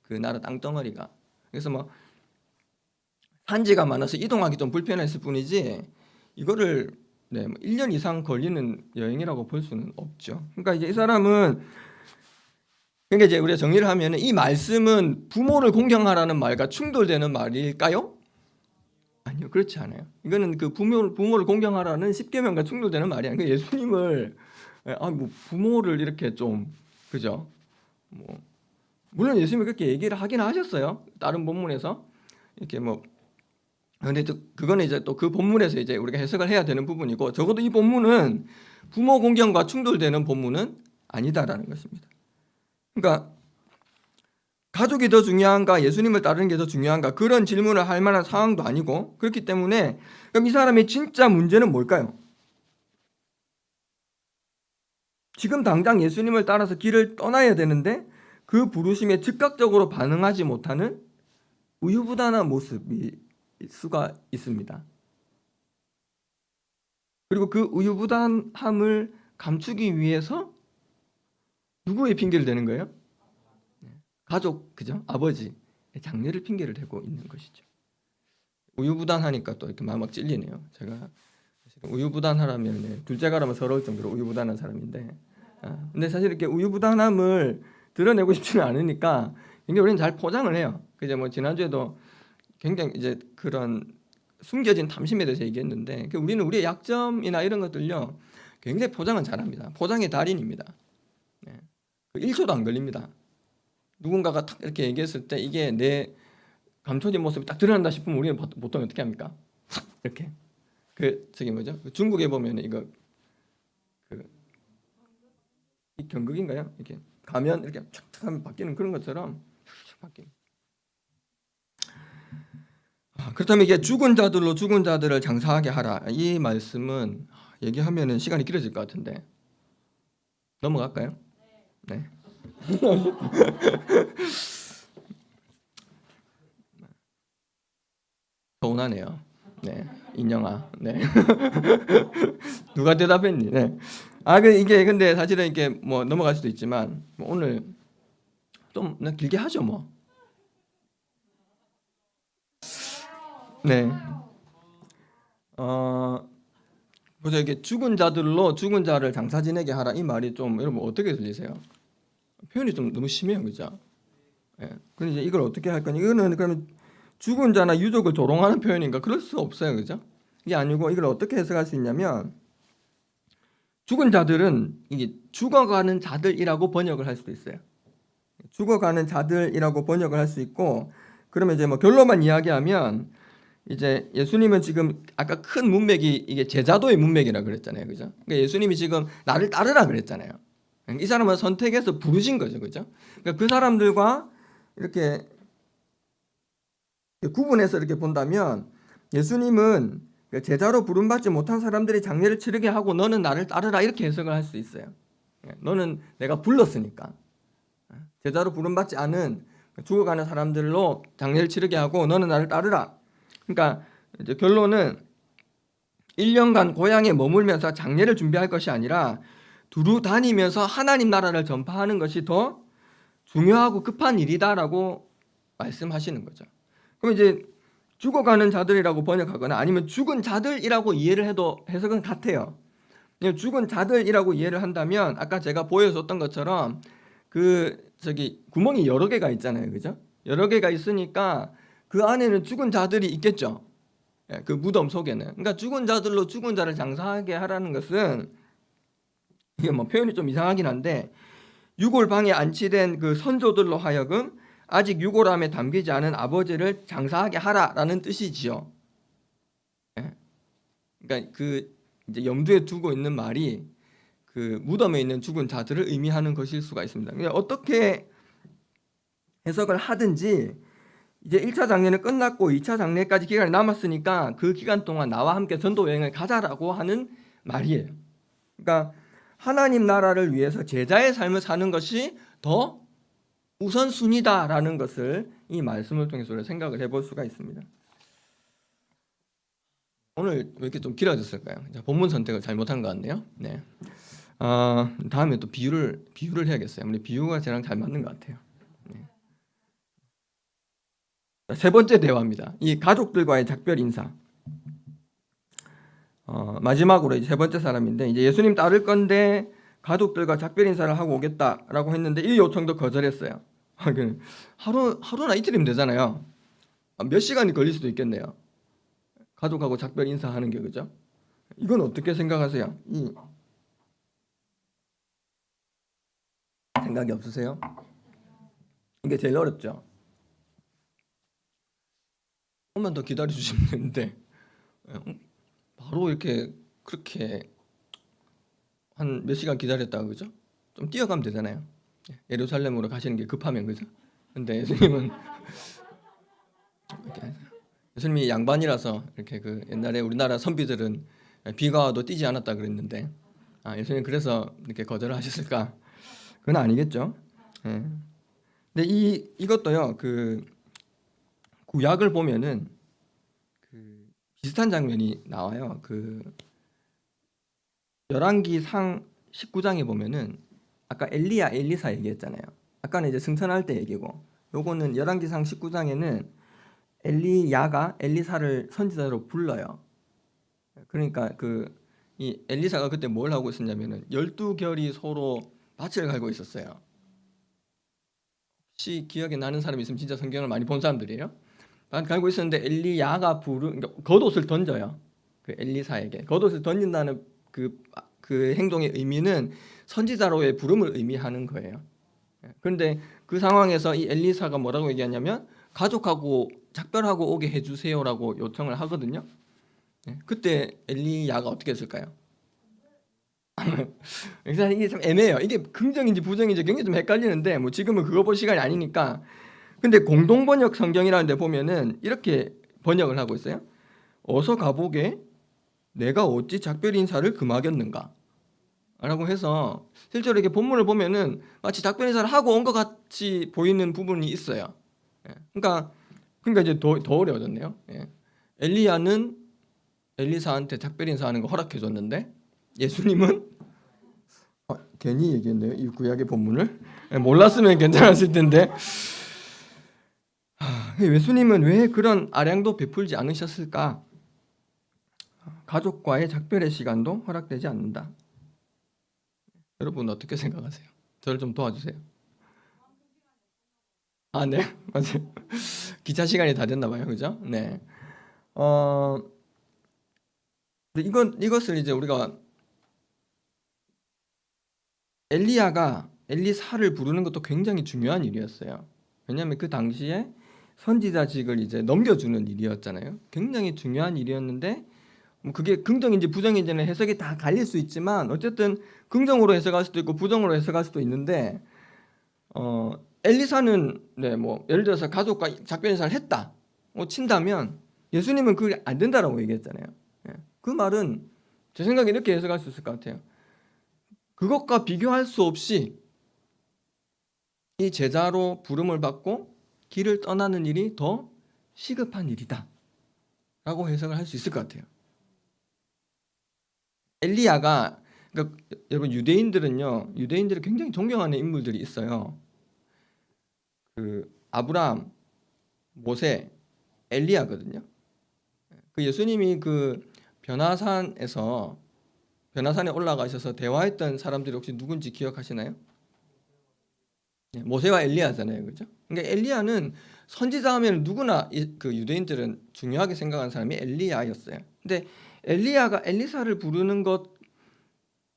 그 나라 땅덩어리가. 그래서 뭐 산지가 많아서 이동하기 좀 불편했을 뿐이지 이거를 뭐 1년 이상 걸리는 여행이라고 볼 수는 없죠. 그러니까 이제 이 사람은 그러니까 이제 우리가 정리를 하면은 이 말씀은 부모를 공경하라는 말과 충돌되는 말일까요? 아니요, 그렇지 않아요. 이거는 그 부모를 공경하라는 십계명과 충돌되는 말이 아니고 예수님을 뭐 부모를 이렇게 좀 그죠? 뭐 물론 예수님이 그렇게 얘기를 하긴 하셨어요. 다른 본문에서 이렇게 뭐 근데 또 그거는 이제 또 그 본문에서 이제 우리가 해석을 해야 되는 부분이고 적어도 이 본문은 부모 공경과 충돌되는 본문은 아니다라는 것입니다. 그러니까 가족이 더 중요한가 예수님을 따르는 게 더 중요한가 그런 질문을 할 만한 상황도 아니고 그렇기 때문에 그럼 이 사람의 진짜 문제는 뭘까요? 지금 당장 예수님을 따라서 길을 떠나야 되는데 그 부르심에 즉각적으로 반응하지 못하는 우유부단한 모습일 수가 있습니다. 그리고 그 우유부단함을 감추기 위해서 누구의 핑계를 대는 거예요? 가족, 그죠? 아버지 장례를 핑계를 대고 있는 것이죠. 우유부단하니까 또 이렇게 막 찔리네요. 제가 우유부단하라면 둘째가라면 서러울 정도로 우유부단한 사람인데, 근데 사실 이렇게 우유부단함을 드러내고 싶지는 않으니까 굉장히 우리는 잘 포장을 해요. 그죠? 뭐 지난주에도 굉장히 이제 그런 숨겨진 탐심에 대해서 얘기했는데, 우리는 우리의 약점이나 이런 것들요 굉장히 포장은 잘합니다. 포장의 달인입니다. 1초도 안 걸립니다. 누군가가 탁 이렇게 얘기했을 때 이게 내 감춰진 모습이 딱 드러난다 싶으면 우리는 보통 어떻게 합니까? 이렇게 저기 뭐죠? 중국에 보면 이거 이 경극인가요? 이렇게 가면 이렇게 촥촥 하면 바뀌는 그런 것처럼 바뀌는. 그렇다면 이게 죽은 자들로 죽은 자들을 장사하게 하라. 이 말씀은 얘기하면은 시간이 길어질 것 같은데 넘어갈까요? 네. 서운하네요. 네, 인영아. 네. 누가 대답했니? 네. 이게 근데 사실은 이게 뭐 넘어갈 수도 있지만 뭐 오늘 좀 길게 하죠 뭐. 네. 보세요. 이게 죽은 자들로 죽은 자를 장사 지내게 하라 이 말이 좀 여러분 어떻게 들리세요? 표현이 좀 너무 심해요, 그죠? 예. 근데 이제 이걸 어떻게 할 거냐? 이거는 그러면 죽은 자나 유족을 조롱하는 표현인가? 그럴 수 없어요, 그죠? 이게 아니고 이걸 어떻게 해석할 수 있냐면 죽은 자들은 이게 죽어가는 자들이라고 번역을 할 수도 있어요. 죽어가는 자들이라고 번역을 할 수 있고, 그러면 이제 뭐 결론만 이야기하면 이제 예수님은 지금 아까 큰 문맥이 이게 제자도의 문맥이라 그랬잖아요, 그죠? 그러니까 예수님이 지금 나를 따르라 그랬잖아요. 이 사람은 선택해서 부르신 거죠, 그죠? 그러니까 그 사람들과 이렇게 구분해서 이렇게 본다면 예수님은 제자로 부름받지 못한 사람들이 장례를 치르게 하고 너는 나를 따르라 이렇게 해석을 할 수 있어요. 너는 내가 불렀으니까. 제자로 부름받지 않은 죽어가는 사람들로 장례를 치르게 하고 너는 나를 따르라. 그러니까 이제 결론은 1년간 고향에 머물면서 장례를 준비할 것이 아니라 두루 다니면서 하나님 나라를 전파하는 것이 더 중요하고 급한 일이다라고 말씀하시는 거죠. 그럼 이제 죽어가는 자들이라고 번역하거나 아니면 죽은 자들이라고 이해를 해도 해석은 같아요. 죽은 자들이라고 이해를 한다면 아까 제가 보여줬던 것처럼 구멍이 여러 개가 있잖아요, 그죠? 여러 개가 있으니까 그 안에는 죽은 자들이 있겠죠. 그 무덤 속에는. 그러니까 죽은 자들로 죽은 자를 장사하게 하라는 것은 이게 뭐 표현이 좀 이상하긴 한데 유골방에 안치된 그 선조들로 하여금 아직 유골함에 담기지 않은 아버지를 장사하게 하라라는 뜻이지요. 그러니까 이제 염두에 두고 있는 말이 그 무덤에 있는 죽은 자들을 의미하는 것일 수가 있습니다. 그러니까 어떻게 해석을 하든지 이제 1차 장례는 끝났고 2차 장례까지 기간이 남았으니까 그 기간 동안 나와 함께 전도 여행을 가자라고 하는 말이에요. 그러니까 하나님 나라를 위해서 제자의 삶을 사는 것이 더 우선순위다라는 것을 이 말씀을 통해서 생각을 해볼 수가 있습니다. 오늘 왜 이렇게 좀 길어졌을까요? 본문 선택을 잘못한 것 같네요. 네. 다음에 또 비유를 해야겠어요. 우리 비유가 저랑 잘 맞는 것 같아요. 네. 세 번째 대화입니다. 이 가족들과의 작별 인사. 마지막으로 이제 세 번째 사람인데 이제 예수님 따를 건데 가족들과 작별 인사를 하고 오겠다라고 했는데 이 요청도 거절했어요. 하루나 이틀이면 되잖아요. 몇 시간이 걸릴 수도 있겠네요. 가족하고 작별 인사하는 게, 그죠? 이건 어떻게 생각하세요? 생각이 없으세요? 이게 제일 어렵죠. 조금만 더 기다려 주시면 되는데 바로 이렇게 그렇게 한 몇 시간 기다렸다가, 그죠? 좀 뛰어가면 되잖아요. 예루살렘으로 가시는 게 급하면, 그죠? 근데 예수님은 예수님이 양반이라서 이렇게 그 옛날에 우리나라 선비들은 비가 와도 뛰지 않았다 그랬는데 예수님 그래서 이렇게 거절을 하셨을까? 그건 아니겠죠. 예. 근데 이것도요, 그 구약을 보면은 그 비슷한 장면이 나와요. 그 열왕기상 19장에 보면은 아까 엘리야 엘리사 얘기했잖아요. 아까는 이제 승천할 때 얘기고, 요거는 열왕기상 19장에는 엘리야가 엘리사를 선지자로 불러요. 그러니까 이 엘리사가 그때 뭘 하고 있었냐면은 12결이 서로 밭을 갈고 있었어요. 혹시 기억에 나는 사람이 있으면 진짜 성경을 많이 본 사람들이에요. 밭 갈고 있었는데 엘리야가 그러니까 겉옷을 던져요. 그 엘리사에게 겉옷을 던진다는 그 행동의 의미는 선지자로의 부름을 의미하는 거예요. 그런데 그 상황에서 이 엘리사가 뭐라고 얘기하냐면 가족하고 작별하고 오게 해주세요라고 요청을 하거든요. 그때 엘리야가 어떻게 했을까요? 이게 참 애매해요. 이게 긍정인지 부정인지 굉장히 좀 헷갈리는데 뭐 지금은 그거 볼 시간이 아니니까. 근데 공동번역 성경이라는 데 보면은 이렇게 번역을 하고 있어요. 어서 가보게 내가 어찌 작별 인사를 금하겠는가 라고 해서 실제로 이렇게 본문을 보면은 마치 작별 인사를 하고 온 것 같이 보이는 부분이 있어요. 그러니까 이제 더 어려워졌네요. 엘리야는 엘리사한테 작별 인사하는 거 허락해 줬는데 예수님은 괜히 얘기했네요. 이 구약의 본문을 몰랐으면 괜찮았을 텐데 예수님은 왜 그런 아량도 베풀지 않으셨을까? 가족과의 작별의 시간도 허락되지 않는다. 여러분 어떻게 생각하세요? 저를 좀 도와주세요. 아, 네. 맞아요. 기차 시간이 다 됐나 봐요. 그죠? 네. 근데 이것을 이제 우리가 엘리사를 부르는 것도 굉장히 중요한 일이었어요. 왜냐하면 그 당시에 선지자직을 이제 넘겨주는 일이었잖아요. 굉장히 중요한 일이었는데 뭐 그게 긍정인지 부정인지는 해석이 다 갈릴 수 있지만 어쨌든 긍정으로 해석할 수도 있고 부정으로 해석할 수도 있는데 엘리사는 네, 뭐 예를 들어서 가족과 작별 인사를 했다 친다면 예수님은 그게 안 된다라고 얘기했잖아요. 예. 그 말은 제 생각에 이렇게 해석할 수 있을 것 같아요. 그것과 비교할 수 없이 이 제자로 부름을 받고 길을 떠나는 일이 더 시급한 일이다 라고 해석을 할 수 있을 것 같아요. 엘리야가 그러니까 여러분 유대인들이 굉장히 존경하는 인물들이 있어요. 그 아브라함, 모세, 엘리야거든요. 그 예수님이 그 변화산에 올라가셔서 대화했던 사람들이 혹시 누군지 기억하시나요? 네, 모세와 엘리야잖아요, 그죠? 그러니까 엘리야는 선지자 하면 누구나 그 유대인들은 중요하게 생각하는 사람이 엘리야였어요. 근데 엘리야가 엘리사를 부르는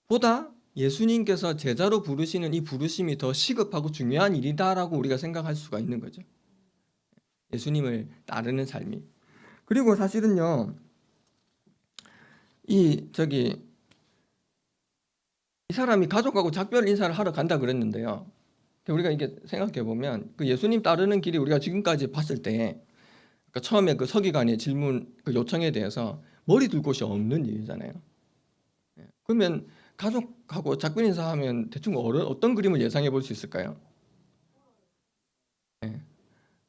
것보다 예수님께서 제자로 부르시는 이 부르심이 더 시급하고 중요한 일이다라고 우리가 생각할 수가 있는 거죠. 예수님을 따르는 삶이. 그리고 사실은요, 이 사람이 가족하고 작별 인사를 하러 간다 그랬는데요. 우리가 이게 생각해 보면 그 예수님 따르는 길이 우리가 지금까지 봤을 때 그러니까 처음에 그 서기관의 질문 그 요청에 대해서 머리 둘 곳이 없는 일이잖아요. 그러면 가족하고 작별 인사하면 대충 어떤 그림을 예상해 볼 수 있을까요? 네.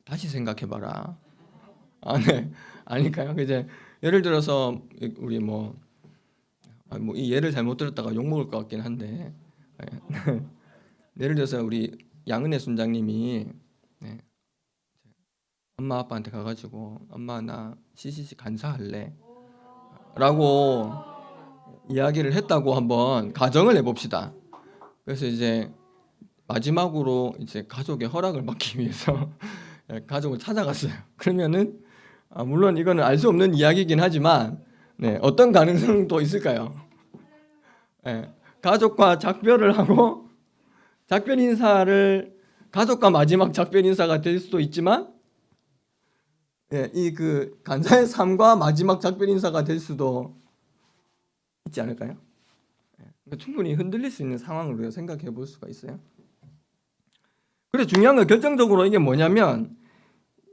다시 생각해 봐라. 아, 네. 아닐까요? 이제 예를 들어서 우리 이 예를 잘못 들었다가 욕 먹을 것 같긴 한데 예를 들어서 우리 양은혜 순장님이 네, 엄마 아빠한테 가가지고 엄마 나 CCC 간사할래 라고 이야기를 했다고 한번 가정을 해봅시다. 그래서 이제 마지막으로 이제 가족의 허락을 받기 위해서 가족을 찾아갔어요. 그러면은 물론 이거는 알 수 없는 이야기이긴 하지만 네, 어떤 가능성도 있을까요? 네, 가족과 작별을 하고 작별 인사를 가족과 마지막 작별 인사가 될 수도 있지만 이 그 간사의 삶과 마지막 작별 인사가 될 수도 있지 않을까요? 그러니까 충분히 흔들릴 수 있는 상황으로 생각해 볼 수가 있어요. 그래 중요한 건 결정적으로 이게 뭐냐면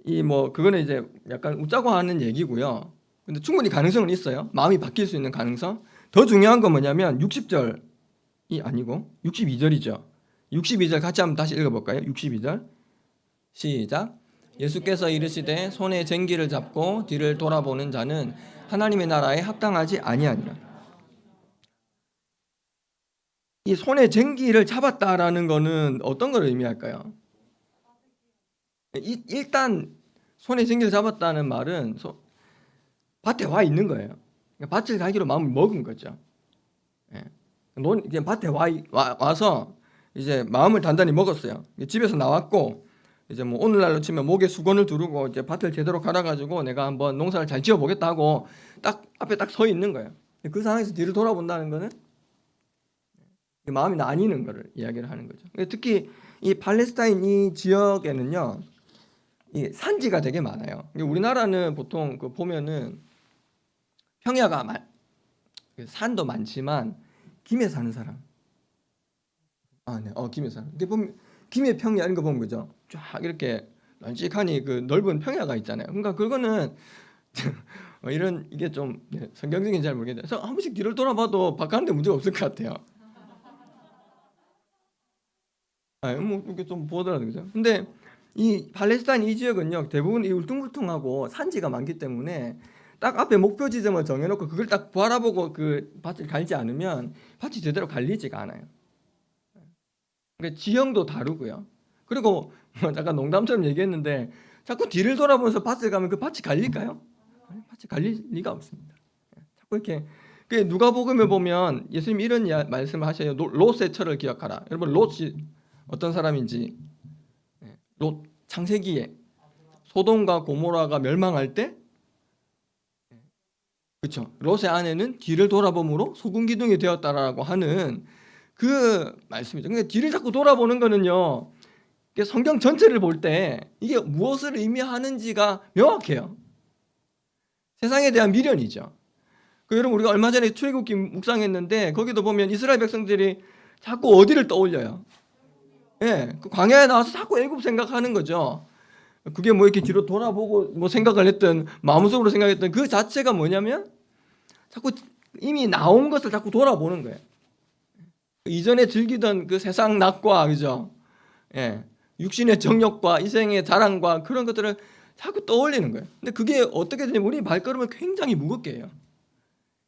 그거는 이제 약간 웃자고 하는 얘기고요. 근데 충분히 가능성은 있어요. 마음이 바뀔 수 있는 가능성. 더 중요한 건 뭐냐면 60절이 아니고 62절이죠. 62절 같이 한번 다시 읽어볼까요? 62절 시작. 예수께서 이르시되 손에 쟁기를 잡고 뒤를 돌아보는 자는 하나님의 나라에 합당하지 아니하니라. 이 손에 쟁기를 잡았다라는 거는 어떤 걸 의미할까요? 일단 손에 쟁기를 잡았다는 말은 밭에 와 있는 거예요. 밭을 가기로 마음을 먹은 거죠. 이제 밭에 와서 이제 마음을 단단히 먹었어요. 집에서 나왔고 이제 오늘날로 치면 목에 수건을 두르고 이제 밭을 제대로 갈아가지고 내가 한번 농사를 잘 지어보겠다 하고 딱 앞에 딱 서 있는 거예요. 그 상황에서 뒤를 돌아본다는 거는 마음이 나뉘는 거를 이야기를 하는 거죠. 특히 이 팔레스타인 이 지역에는요, 이 산지가 되게 많아요. 우리나라는 보통 보면은 평야가 산도 많지만 김해 사는 사람, 김해 사는. 이게 보면 김해 평야 이런 거 보면 그죠? 쫙 이렇게 널찍하니 그 넓은 평야가 있잖아요. 그러니까 그거는 이게 좀 성경적인 잘 모르겠는데, 그래서 한 번씩 뒤를 돌아봐도 바깥에 문제가 없을 것 같아요. 이렇게 좀 보더라도 그죠. 근데 이 팔레스타인 이 지역은요 대부분 이 울퉁불퉁하고 산지가 많기 때문에 딱 앞에 목표 지점을 정해놓고 그걸 딱 바라보고 그 밭을 갈지 않으면 밭이 제대로 갈리지가 않아요. 그러니까 지형도 다르고요. 그리고 잠깐 농담처럼 얘기했는데 자꾸 뒤를 돌아보면서 밭을 가면 그 밭이 갈릴까요? 밭이 갈릴 리가 없습니다. 자꾸 이렇게 누가복음에 보면 예수님이 이런 말씀을 하셔요. 롯의 철을 기억하라. 여러분 롯이 어떤 사람인지 롯 창세기에 소돔과 고모라가 멸망할 때, 그렇죠, 롯의 아내는 뒤를 돌아봄으로 소금 기둥이 되었다라고 하는 그 말씀이죠. 그러니까 뒤를 자꾸 돌아보는 거는요, 성경 전체를 볼 때 이게 무엇을 의미하는지가 명확해요. 세상에 대한 미련이죠. 여러분, 우리가 얼마 전에 출애굽기 묵상했는데 거기도 보면 이스라엘 백성들이 자꾸 어디를 떠올려요? 예, 그 광야에 나와서 자꾸 애굽 생각하는 거죠. 그게 뭐 이렇게 뒤로 돌아보고 뭐 생각을 했던, 마음속으로 생각했던 그 자체가 뭐냐면 자꾸 이미 나온 것을 자꾸 돌아보는 거예요. 이전에 즐기던 그 세상 낙과, 그죠? 예, 육신의 정욕과 이생의 자랑과 그런 것들을 자꾸 떠올리는 거예요. 근데 그게 어떻게 되냐면 우리 발걸음을 굉장히 무겁게 해요.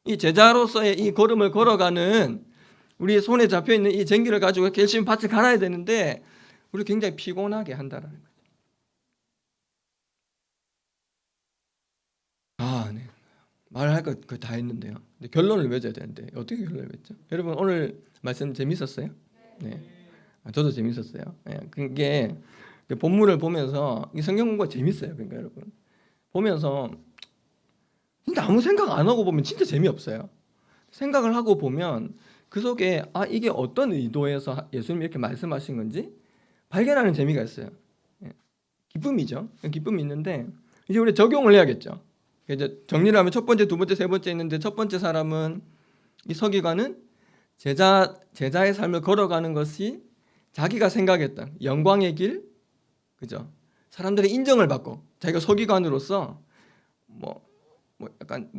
이 제자로서의 이 걸음을 걸어가는, 우리 손에 잡혀있는 이 쟁기를 가지고 열심히 밭을 갈아야 되는데 우리 굉장히 피곤하게 한다는 거죠. 네. 말할 것 다 했는데요. 근데 결론을 맺어야 되는데 어떻게 결론을 맺죠? 여러분, 오늘 말씀 재밌었어요? 네. 저도 재밌었어요. 네. 그게 본문을 보면서 이 성경 공부가 재밌어요. 그러니까 여러분, 보면서 진짜 아무 생각 안 하고 보면 진짜 재미없어요. 생각을 하고 보면 그 속에 이게 어떤 의도에서 예수님이 이렇게 말씀하신 건지 발견하는 재미가 있어요. 기쁨이죠. 기쁨이 있는데 이제 우리 적용을 해야겠죠. 이제 정리를 하면 첫 번째, 두 번째, 세 번째 있는데, 첫 번째 사람은, 이 서기관은 제자의 삶을 걸어가는 것이 자기가 생각했던 영광의 길, 그죠? 사람들의 인정을 받고 자기가 서기관으로서 약간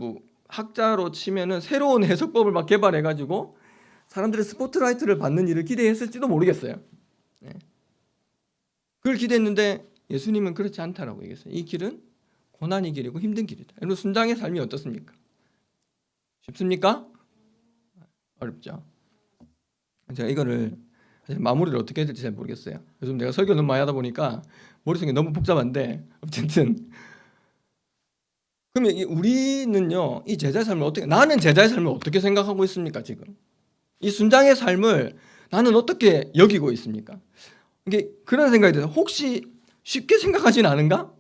학자로 치면은 새로운 해석법을 막 개발해가지고 사람들의 스포트라이트를 받는 일을 기대했을지도 모르겠어요. 네. 그걸 기대했는데 예수님은 그렇지 않다라고 얘기했어요. 이 길은 고난의 길이고 힘든 길이다. 여러분, 순장의 삶이 어떻습니까? 쉽습니까? 어렵죠. 제가 이거를 사실 마무리를 어떻게 해야 될지 잘 모르겠어요. 요즘 내가 설교 너무 많이 하다 보니까 머릿속이 너무 복잡한데, 어쨌든 그러면 우리는요, 이 제자의 삶을 어떻게, 나는 제자의 삶을 어떻게 생각하고 있습니까? 지금 이 순장의 삶을 나는 어떻게 여기고 있습니까? 이게 그런 생각이 들어요. 혹시 쉽게 생각하진 않은가?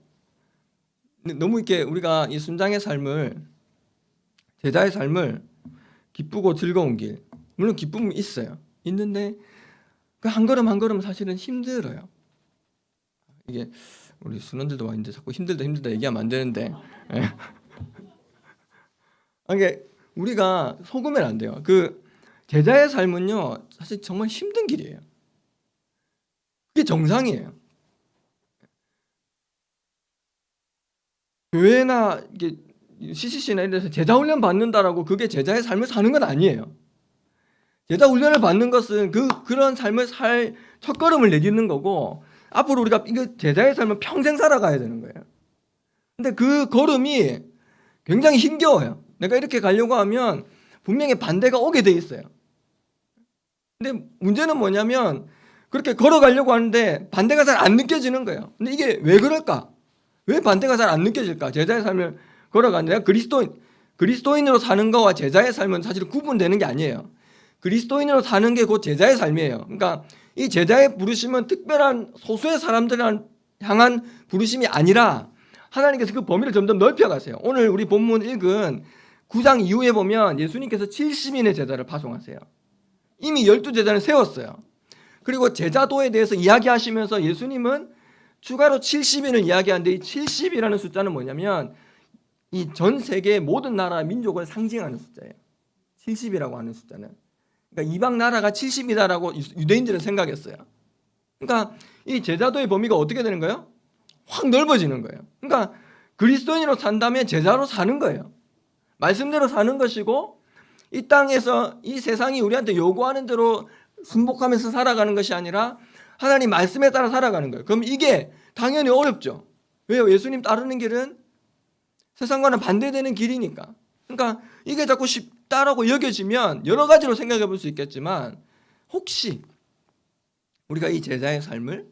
너무 이렇게 우리가 이 순장의 삶을, 제자의 삶을 기쁘고 즐거운 길, 물론 기쁨이 있어요. 있는데 그 한 걸음 한 걸음 사실은 힘들어요. 이게 우리 순원들도 와 있는데 자꾸 힘들다 얘기하면 안 되는데, 이게 우리가 속으면 안 돼요. 그 제자의 삶은요, 사실 정말 힘든 길이에요. 그게 정상이에요. 교회나 이게 CCC나 이런 데서 제자 훈련 받는다라고 그게 제자의 삶을 사는 건 아니에요. 제자 훈련을 받는 것은 그런 삶을 살 첫걸음을 내딛는 거고, 앞으로 우리가 이거 제자의 삶을 평생 살아가야 되는 거예요. 근데 그 걸음이 굉장히 힘겨워요. 내가 이렇게 가려고 하면 분명히 반대가 오게 돼 있어요. 근데 문제는 뭐냐면 그렇게 걸어가려고 하는데 반대가 잘 안 느껴지는 거예요. 근데 이게 왜 그럴까? 왜 반대가 잘 안 느껴질까? 제자의 삶을 걸어가는, 내가 그리스도인으로 사는 거와 제자의 삶은 사실 구분되는 게 아니에요. 그리스도인으로 사는 게 곧 제자의 삶이에요. 그러니까 이 제자의 부르심은 특별한 소수의 사람들을 향한 부르심이 아니라 하나님께서 그 범위를 점점 넓혀가세요. 오늘 우리 본문 읽은 9장 이후에 보면 예수님께서 70인의 제자를 파송하세요. 이미 12제자를 세웠어요. 그리고 제자도에 대해서 이야기하시면서 예수님은 추가로 70인을 이야기하는데, 이 70이라는 숫자는 뭐냐면 이 전 세계 모든 나라 민족을 상징하는 숫자예요. 70이라고 하는 숫자는. 그러니까 이방 나라가 70이다라고 유대인들은 생각했어요. 그러니까 이 제자도의 범위가 어떻게 되는 거예요? 확 넓어지는 거예요. 그러니까 그리스도인으로 산다면 제자로 사는 거예요. 말씀대로 사는 것이고, 이 땅에서 이 세상이 우리한테 요구하는 대로 순복하면서 살아가는 것이 아니라 하나님 말씀에 따라 살아가는 거예요. 그럼 이게 당연히 어렵죠. 왜요? 예수님 따르는 길은 세상과는 반대되는 길이니까. 그러니까 이게 자꾸 쉽다라고 여겨지면 여러 가지로 생각해 볼 수 있겠지만, 혹시 우리가 이 제자의 삶을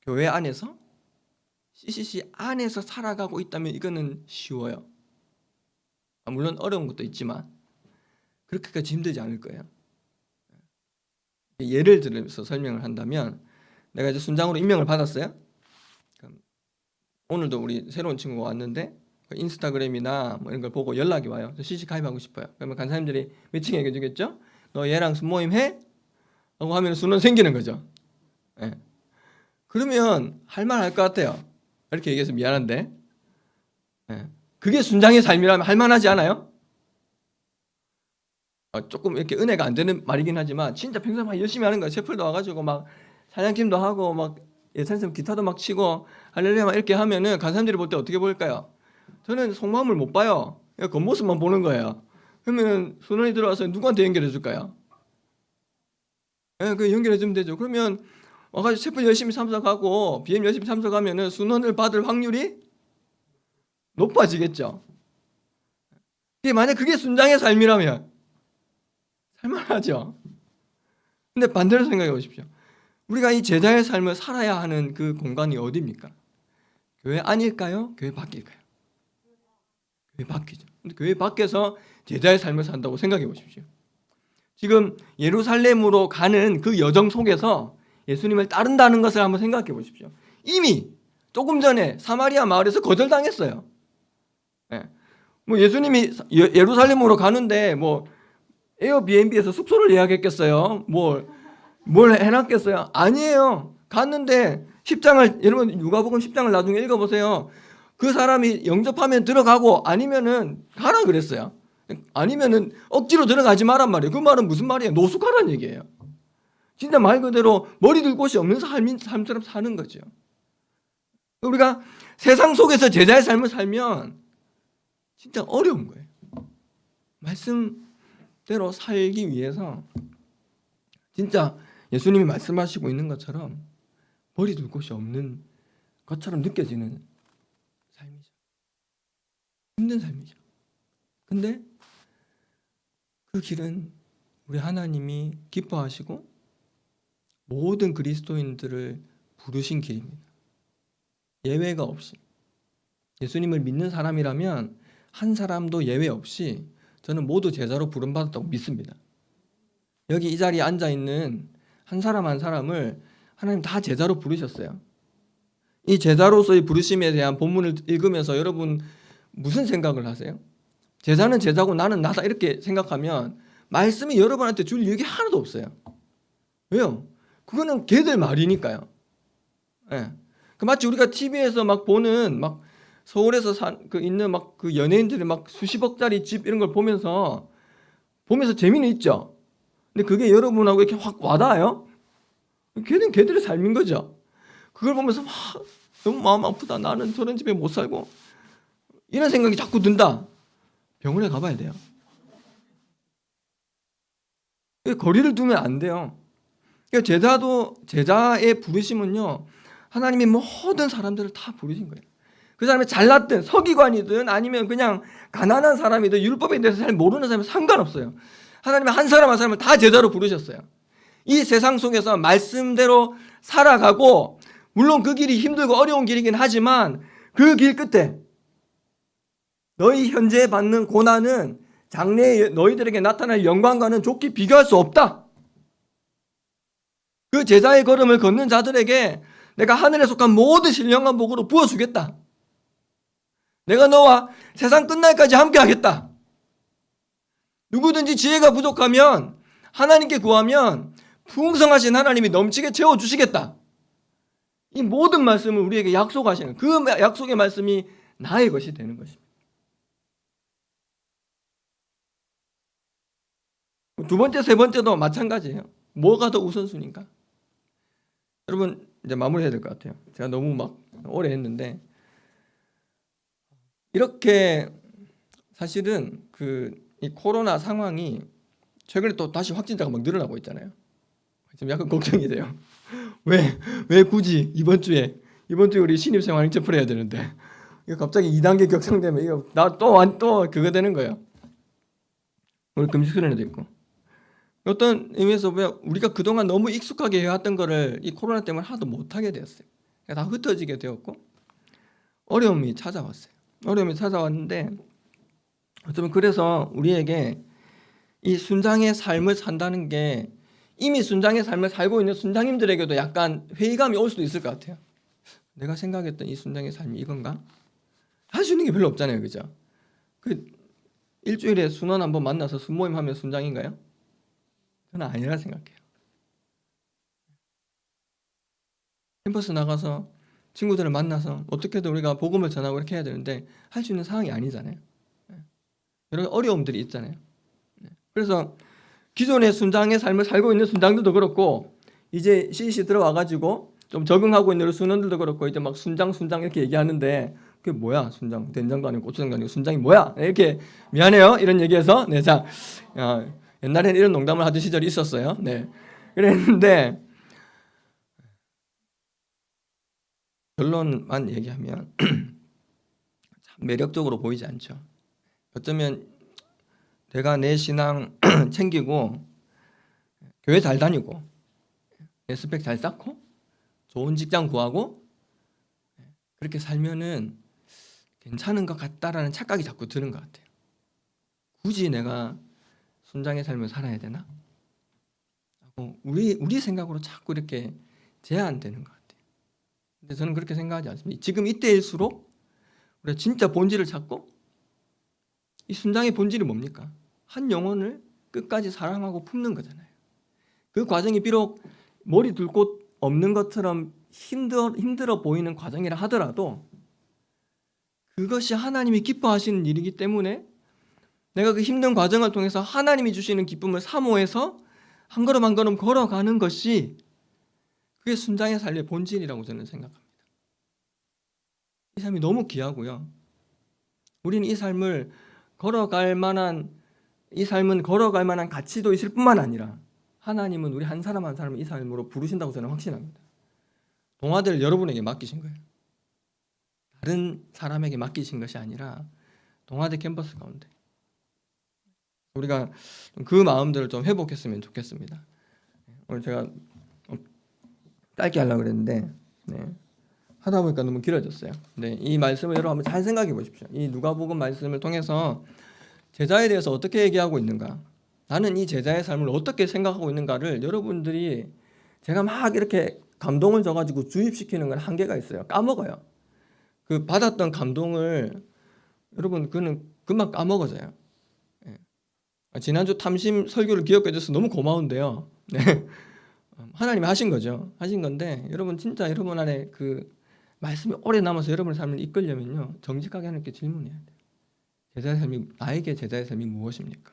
교회 안에서, CCC 안에서 살아가고 있다면 이거는 쉬워요. 물론 어려운 것도 있지만 그렇게까지 힘들지 않을 거예요. 예를 들어서 설명을 한다면, 내가 이제 순장으로 임명을 받았어요. 오늘도 우리 새로운 친구가 왔는데 인스타그램이나 뭐 이런 걸 보고 연락이 와요. 저 CC 가입하고 싶어요. 그러면 간사님들이 매칭해 주겠죠? 너 얘랑 순모임 해? 라고 하면 순원 생기는 거죠. 예. 그러면 할 말 할 것 같아요. 이렇게 얘기해서 미안한데, 예. 그게 순장의 삶이라면 할 만하지 않아요? 조금 이렇게 은혜가 안 되는 말이긴 하지만 진짜 평소에 막 열심히 하는 거예요. 셰플도 와가지고 막 사냥팀도 하고 막 예찬쌤 기타도 막 치고 할렐루야 막 이렇게 하면은 간사람들이 볼 때 어떻게 보일까요? 저는 속마음을 못 봐요. 그냥 겉모습만 보는 거예요. 그러면 순원이 들어와서 누구한테 연결해 줄까요? 예, 그 연결해 주면 되죠. 그러면 와가지고 셰플 열심히 참석하고 BM 열심히 참석하면은 순원을 받을 확률이 높아지겠죠. 만약 그게 순장의 삶이라면 살만하죠. 근데 반대로 생각해 보십시오. 우리가 이 제자의 삶을 살아야 하는 그 공간이 어디입니까? 교회 안일까요? 교회 밖일까요? 교회 밖이죠. 근데 교회 밖에서 제자의 삶을 산다고 생각해 보십시오. 지금 예루살렘으로 가는 그 여정 속에서 예수님을 따른다는 것을 한번 생각해 보십시오. 이미 조금 전에 사마리아 마을에서 거절당했어요. 예. 뭐 예수님이 예루살렘으로 가는데 뭐 에어비앤비에서 숙소를 예약했겠어요? 뭘 해놨겠어요? 아니에요. 갔는데 10장을 여러분 누가복음 10장을 나중에 읽어보세요. 그 사람이 영접하면 들어가고 아니면은 가라 그랬어요. 아니면은 억지로 들어가지 마란 말이에요. 그 말은 무슨 말이에요? 노숙하라는 얘기예요. 진짜 말 그대로 머리 들 곳이 없는 삶처럼 사는 거죠. 우리가 세상 속에서 제자의 삶을 살면 진짜 어려운 거예요. 말씀대로 살기 위해서 진짜 예수님이 말씀하시고 있는 것처럼 머리 둘 곳이 없는 것처럼 느껴지는 삶이죠. 힘든 삶이죠. 근데 그 길은 우리 하나님이 기뻐하시고 모든 그리스도인들을 부르신 길입니다. 예외가 없이. 예수님을 믿는 사람이라면 한 사람도 예외 없이 저는 모두 제자로 부름받았다고 믿습니다. 여기 이 자리에 앉아있는 한 사람 한 사람을 하나님 다 제자로 부르셨어요. 이 제자로서의 부르심에 대한 본문을 읽으면서 여러분 무슨 생각을 하세요? 제자는 제자고 나는 나다 이렇게 생각하면 말씀이 여러분한테 줄 얘기 하나도 없어요. 왜요? 그거는 걔들 말이니까요. 예. 그 마치 우리가 TV에서 막 보는 막 서울에서 있는 막 그 연예인들이 막 수십억짜리 집 이런 걸 보면서 재미는 있죠. 근데 그게 여러분하고 이렇게 확 와닿아요? 걔는 걔들의 삶인 거죠. 그걸 보면서 막 너무 마음 아프다. 나는 저런 집에 못 살고 이런 생각이 자꾸 든다. 병원에 가봐야 돼요. 거리를 두면 안 돼요. 그러니까 제자의 부르심은요, 하나님이 모든 사람들을 다 부르신 거예요. 그 사람이 잘났든 서기관이든 아니면 그냥 가난한 사람이든 율법에 대해서 잘 모르는 사람은 상관없어요. 하나님이 한 사람 한 사람을 다 제자로 부르셨어요. 이 세상 속에서 말씀대로 살아가고 물론 그 길이 힘들고 어려운 길이긴 하지만 그 길 끝에 너희 현재 받는 고난은 장래에 너희들에게 나타날 영광과는 좋게 비교할 수 없다. 그 제자의 걸음을 걷는 자들에게 내가 하늘에 속한 모든 신령한 복으로 부어주겠다. 내가 너와 세상 끝날까지 함께 하겠다. 누구든지 지혜가 부족하면 하나님께 구하면 풍성하신 하나님이 넘치게 채워주시겠다. 이 모든 말씀을 우리에게 약속하시는 그 약속의 말씀이 나의 것이 되는 것입니다. 두 번째, 세 번째도 마찬가지예요. 뭐가 더 우선순위인가? 여러분 이제 마무리해야 될 것 같아요. 제가 너무 막 오래 했는데 이렇게 사실은 이 코로나 상황이 최근에 또 다시 확진자가 막 늘어나고 있잖아요. 지금 약간 걱정이 돼요. 왜 굳이 이번 주에 우리 신입생활 인체풀 해야 되는데 이거 갑자기 2단계 격상되면 이거 나 또 그거 되는 거예요. 오늘 금식 수련회도 있고 어떤 의미에서 우리가 그동안 너무 익숙하게 해왔던 거를 이 코로나 때문에 하나도 못하게 되었어요. 다 흩어지게 되었고 어려움이 찾아왔어요. 어려움이 찾아왔는데 어쩌면 그래서 우리에게 이 순장의 삶을 산다는 게 이미 순장의 삶을 살고 있는 순장님들에게도 약간 회의감이 올 수도 있을 것 같아요. 내가 생각했던 이 순장의 삶이 이건가? 할 수 있는 게 별로 없잖아요, 그죠? 그 일주일에 순원 한번 만나서 순모임 하면 순장인가요? 저는 아니라 생각해요. 캠퍼스 나가서 친구들을 만나서 어떻게든 우리가 복음을 전하고 이렇게 해야 되는데 할 수 있는 상황이 아니잖아요. 여러 어려움들이 있잖아요. 그래서 기존의 순장의 삶을 살고 있는 순장들도 그렇고 이제 CC 들어와가지고 좀 적응하고 있는 순원들도 그렇고 이제 막 순장 이렇게 얘기하는데 그게 뭐야? 순장 된장도 아니고 고추장도 아니고 순장이 뭐야? 이렇게 미안해요 이런 얘기해서 네, 자 옛날에는 이런 농담을 하던 시절이 있었어요. 네, 그랬는데 결론만 얘기하면 참 매력적으로 보이지 않죠. 어쩌면 내가 내 신앙 챙기고 교회 잘 다니고 내 스펙 잘 쌓고 좋은 직장 구하고 그렇게 살면은 괜찮은 것 같다라는 착각이 자꾸 드는 것 같아요. 굳이 내가 순장의 삶을 살아야 되나? 우리 생각으로 자꾸 이렇게 제한되는 것 같아요. 근데 저는 그렇게 생각하지 않습니다. 지금 이때일수록 우리가 진짜 본질을 찾고 이 순장의 본질이 뭡니까? 한 영혼을 끝까지 사랑하고 품는 거잖아요. 그 과정이 비록 머리 둘 곳 없는 것처럼 힘들어 보이는 과정이라 하더라도 그것이 하나님이 기뻐하시는 일이기 때문에 내가 그 힘든 과정을 통해서 하나님이 주시는 기쁨을 사모해서 한 걸음 한 걸음 걸어가는 것이 그게 순장의 삶의 본질이라고 저는 생각합니다. 이 삶이 너무 귀하고요. 우리는 이 삶은 걸어갈 만한 가치도 있을 뿐만 아니라 하나님은 우리 한 사람 한 사람을 이 삶으로 부르신다고 저는 확신합니다. 동아들 여러분에게 맡기신 거예요. 다른 사람에게 맡기신 것이 아니라 동아대 캠퍼스 가운데 우리가 그 마음들을 좀 회복했으면 좋겠습니다. 오늘 제가 짧게 하려고 그랬는데 하다 보니까 너무 길어졌어요. 이 말씀을 여러분 한번 잘 생각해 보십시오. 이 누가복음 말씀을 통해서 제자에 대해서 어떻게 얘기하고 있는가, 나는 이 제자의 삶을 어떻게 생각하고 있는가를 여러분들이 제가 막 이렇게 감동을 줘가지고 주입시키는 건 한계가 있어요. 까먹어요. 그 받았던 감동을 여러분 그는 금방 까먹어져요. 지난주 탐심 설교를 기억해 줘서 너무 고마운데요. 하나님이 하신 거죠. 하신 건데 여러분 진짜 여러분 안에 그 말씀이 오래 남아서 여러분의 삶을 이끌려면요, 정직하게 하나님께 질문해야 돼요. 나에게 제자의 삶이 무엇입니까?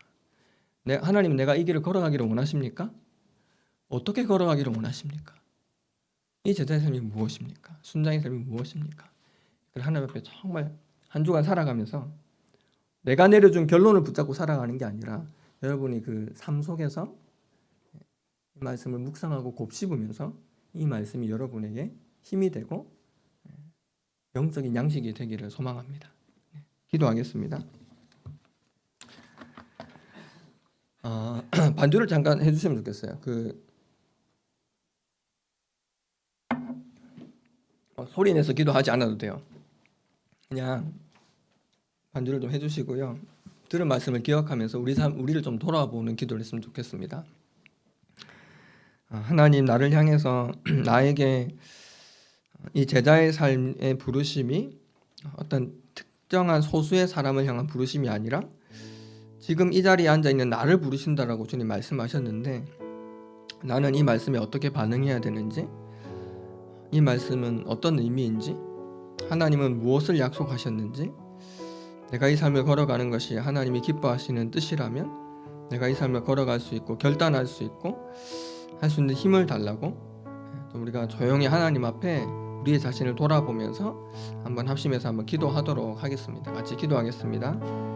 하나님은 내가 이 길을 걸어가기를 원하십니까? 어떻게 걸어가기를 원하십니까? 이 제자의 삶이 무엇입니까? 순장의 삶이 무엇입니까? 하나님 앞에 정말 한 주간 살아가면서 내가 내려준 결론을 붙잡고 살아가는 게 아니라 여러분이 그 삶 속에서 이 말씀을 묵상하고 곱씹으면서 이 말씀이 여러분에게 힘이 되고 영적인 양식이 되기를 소망합니다. 기도하겠습니다. 반주를 잠깐 해주시면 좋겠어요. 소리 내서 기도하지 않아도 돼요. 그냥 반주를 좀 해주시고요. 들은 말씀을 기억하면서 우리를 좀 돌아보는 기도를 했으면 좋겠습니다. 하나님, 나를 향해서 나에게 이 제자의 삶의 부르심이 어떤 특정한 소수의 사람을 향한 부르심이 아니라 지금 이 자리에 앉아있는 나를 부르신다라고 주님 말씀하셨는데, 나는 이 말씀에 어떻게 반응해야 되는지, 이 말씀은 어떤 의미인지, 하나님은 무엇을 약속하셨는지, 내가 이 삶을 걸어가는 것이 하나님이 기뻐하시는 뜻이라면 내가 이 삶을 걸어갈 수 있고 결단할 수 있고 할 수 있는 힘을 달라고, 또 우리가 조용히 하나님 앞에 우리의 자신을 돌아보면서 한번 합심해서 한번 기도하도록 하겠습니다. 같이 기도하겠습니다.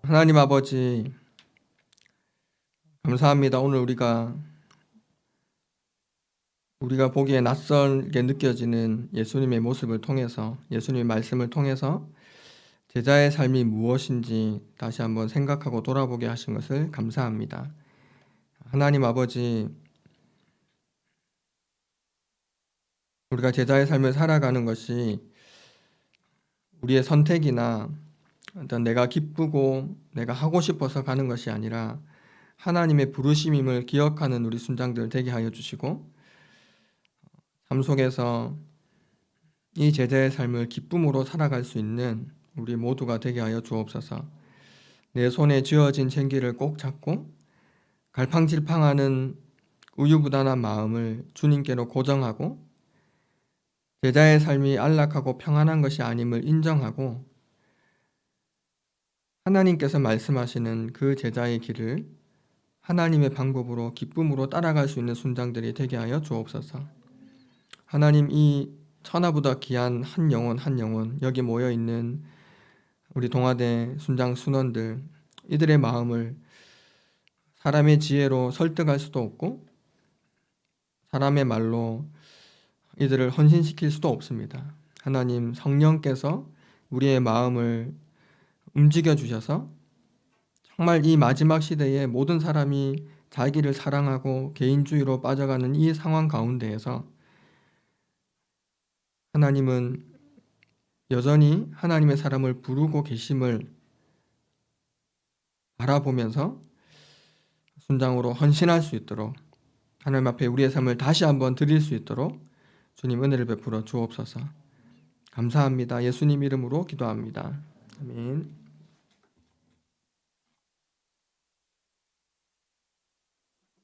하나님 아버지, 감사합니다. 오늘 우리가 보기에 낯설게 느껴지는 예수님의 모습을 통해서, 예수님의 말씀을 통해서 제자의 삶이 무엇인지 다시 한번 생각하고 돌아보게 하신 것을 감사합니다. 하나님 아버지, 우리가 제자의 삶을 살아가는 것이 우리의 선택이나 어떤 내가 기쁘고 내가 하고 싶어서 가는 것이 아니라 하나님의 부르심임을 기억하는 우리 순장들 되게 하여 주시고, 삶 속에서 이 제자의 삶을 기쁨으로 살아갈 수 있는 우리 모두가 되게 하여 주옵소서. 내 손에 쥐어진 쟁기를 꼭 잡고 갈팡질팡하는 우유부단한 마음을 주님께로 고정하고, 제자의 삶이 안락하고 평안한 것이 아님을 인정하고, 하나님께서 말씀하시는 그 제자의 길을 하나님의 방법으로 기쁨으로 따라갈 수 있는 순장들이 되게 하여 주옵소서. 하나님, 이 천하보다 귀한 한 영혼 여기 모여있는 우리 동아대 순장 순원들, 이들의 마음을 사람의 지혜로 설득할 수도 없고 사람의 말로 이들을 헌신시킬 수도 없습니다. 하나님, 성령께서 우리의 마음을 움직여 주셔서 정말 이 마지막 시대에 모든 사람이 자기를 사랑하고 개인주의로 빠져가는 이 상황 가운데에서 하나님은 여전히 하나님의 사람을 부르고 계심을 바라보면서 순장으로 헌신할 수 있도록, 하나님 앞에 우리의 삶을 다시 한번 드릴 수 있도록 주님 은혜를 베풀어 주옵소서. 감사합니다. 예수님 이름으로 기도합니다. 아멘.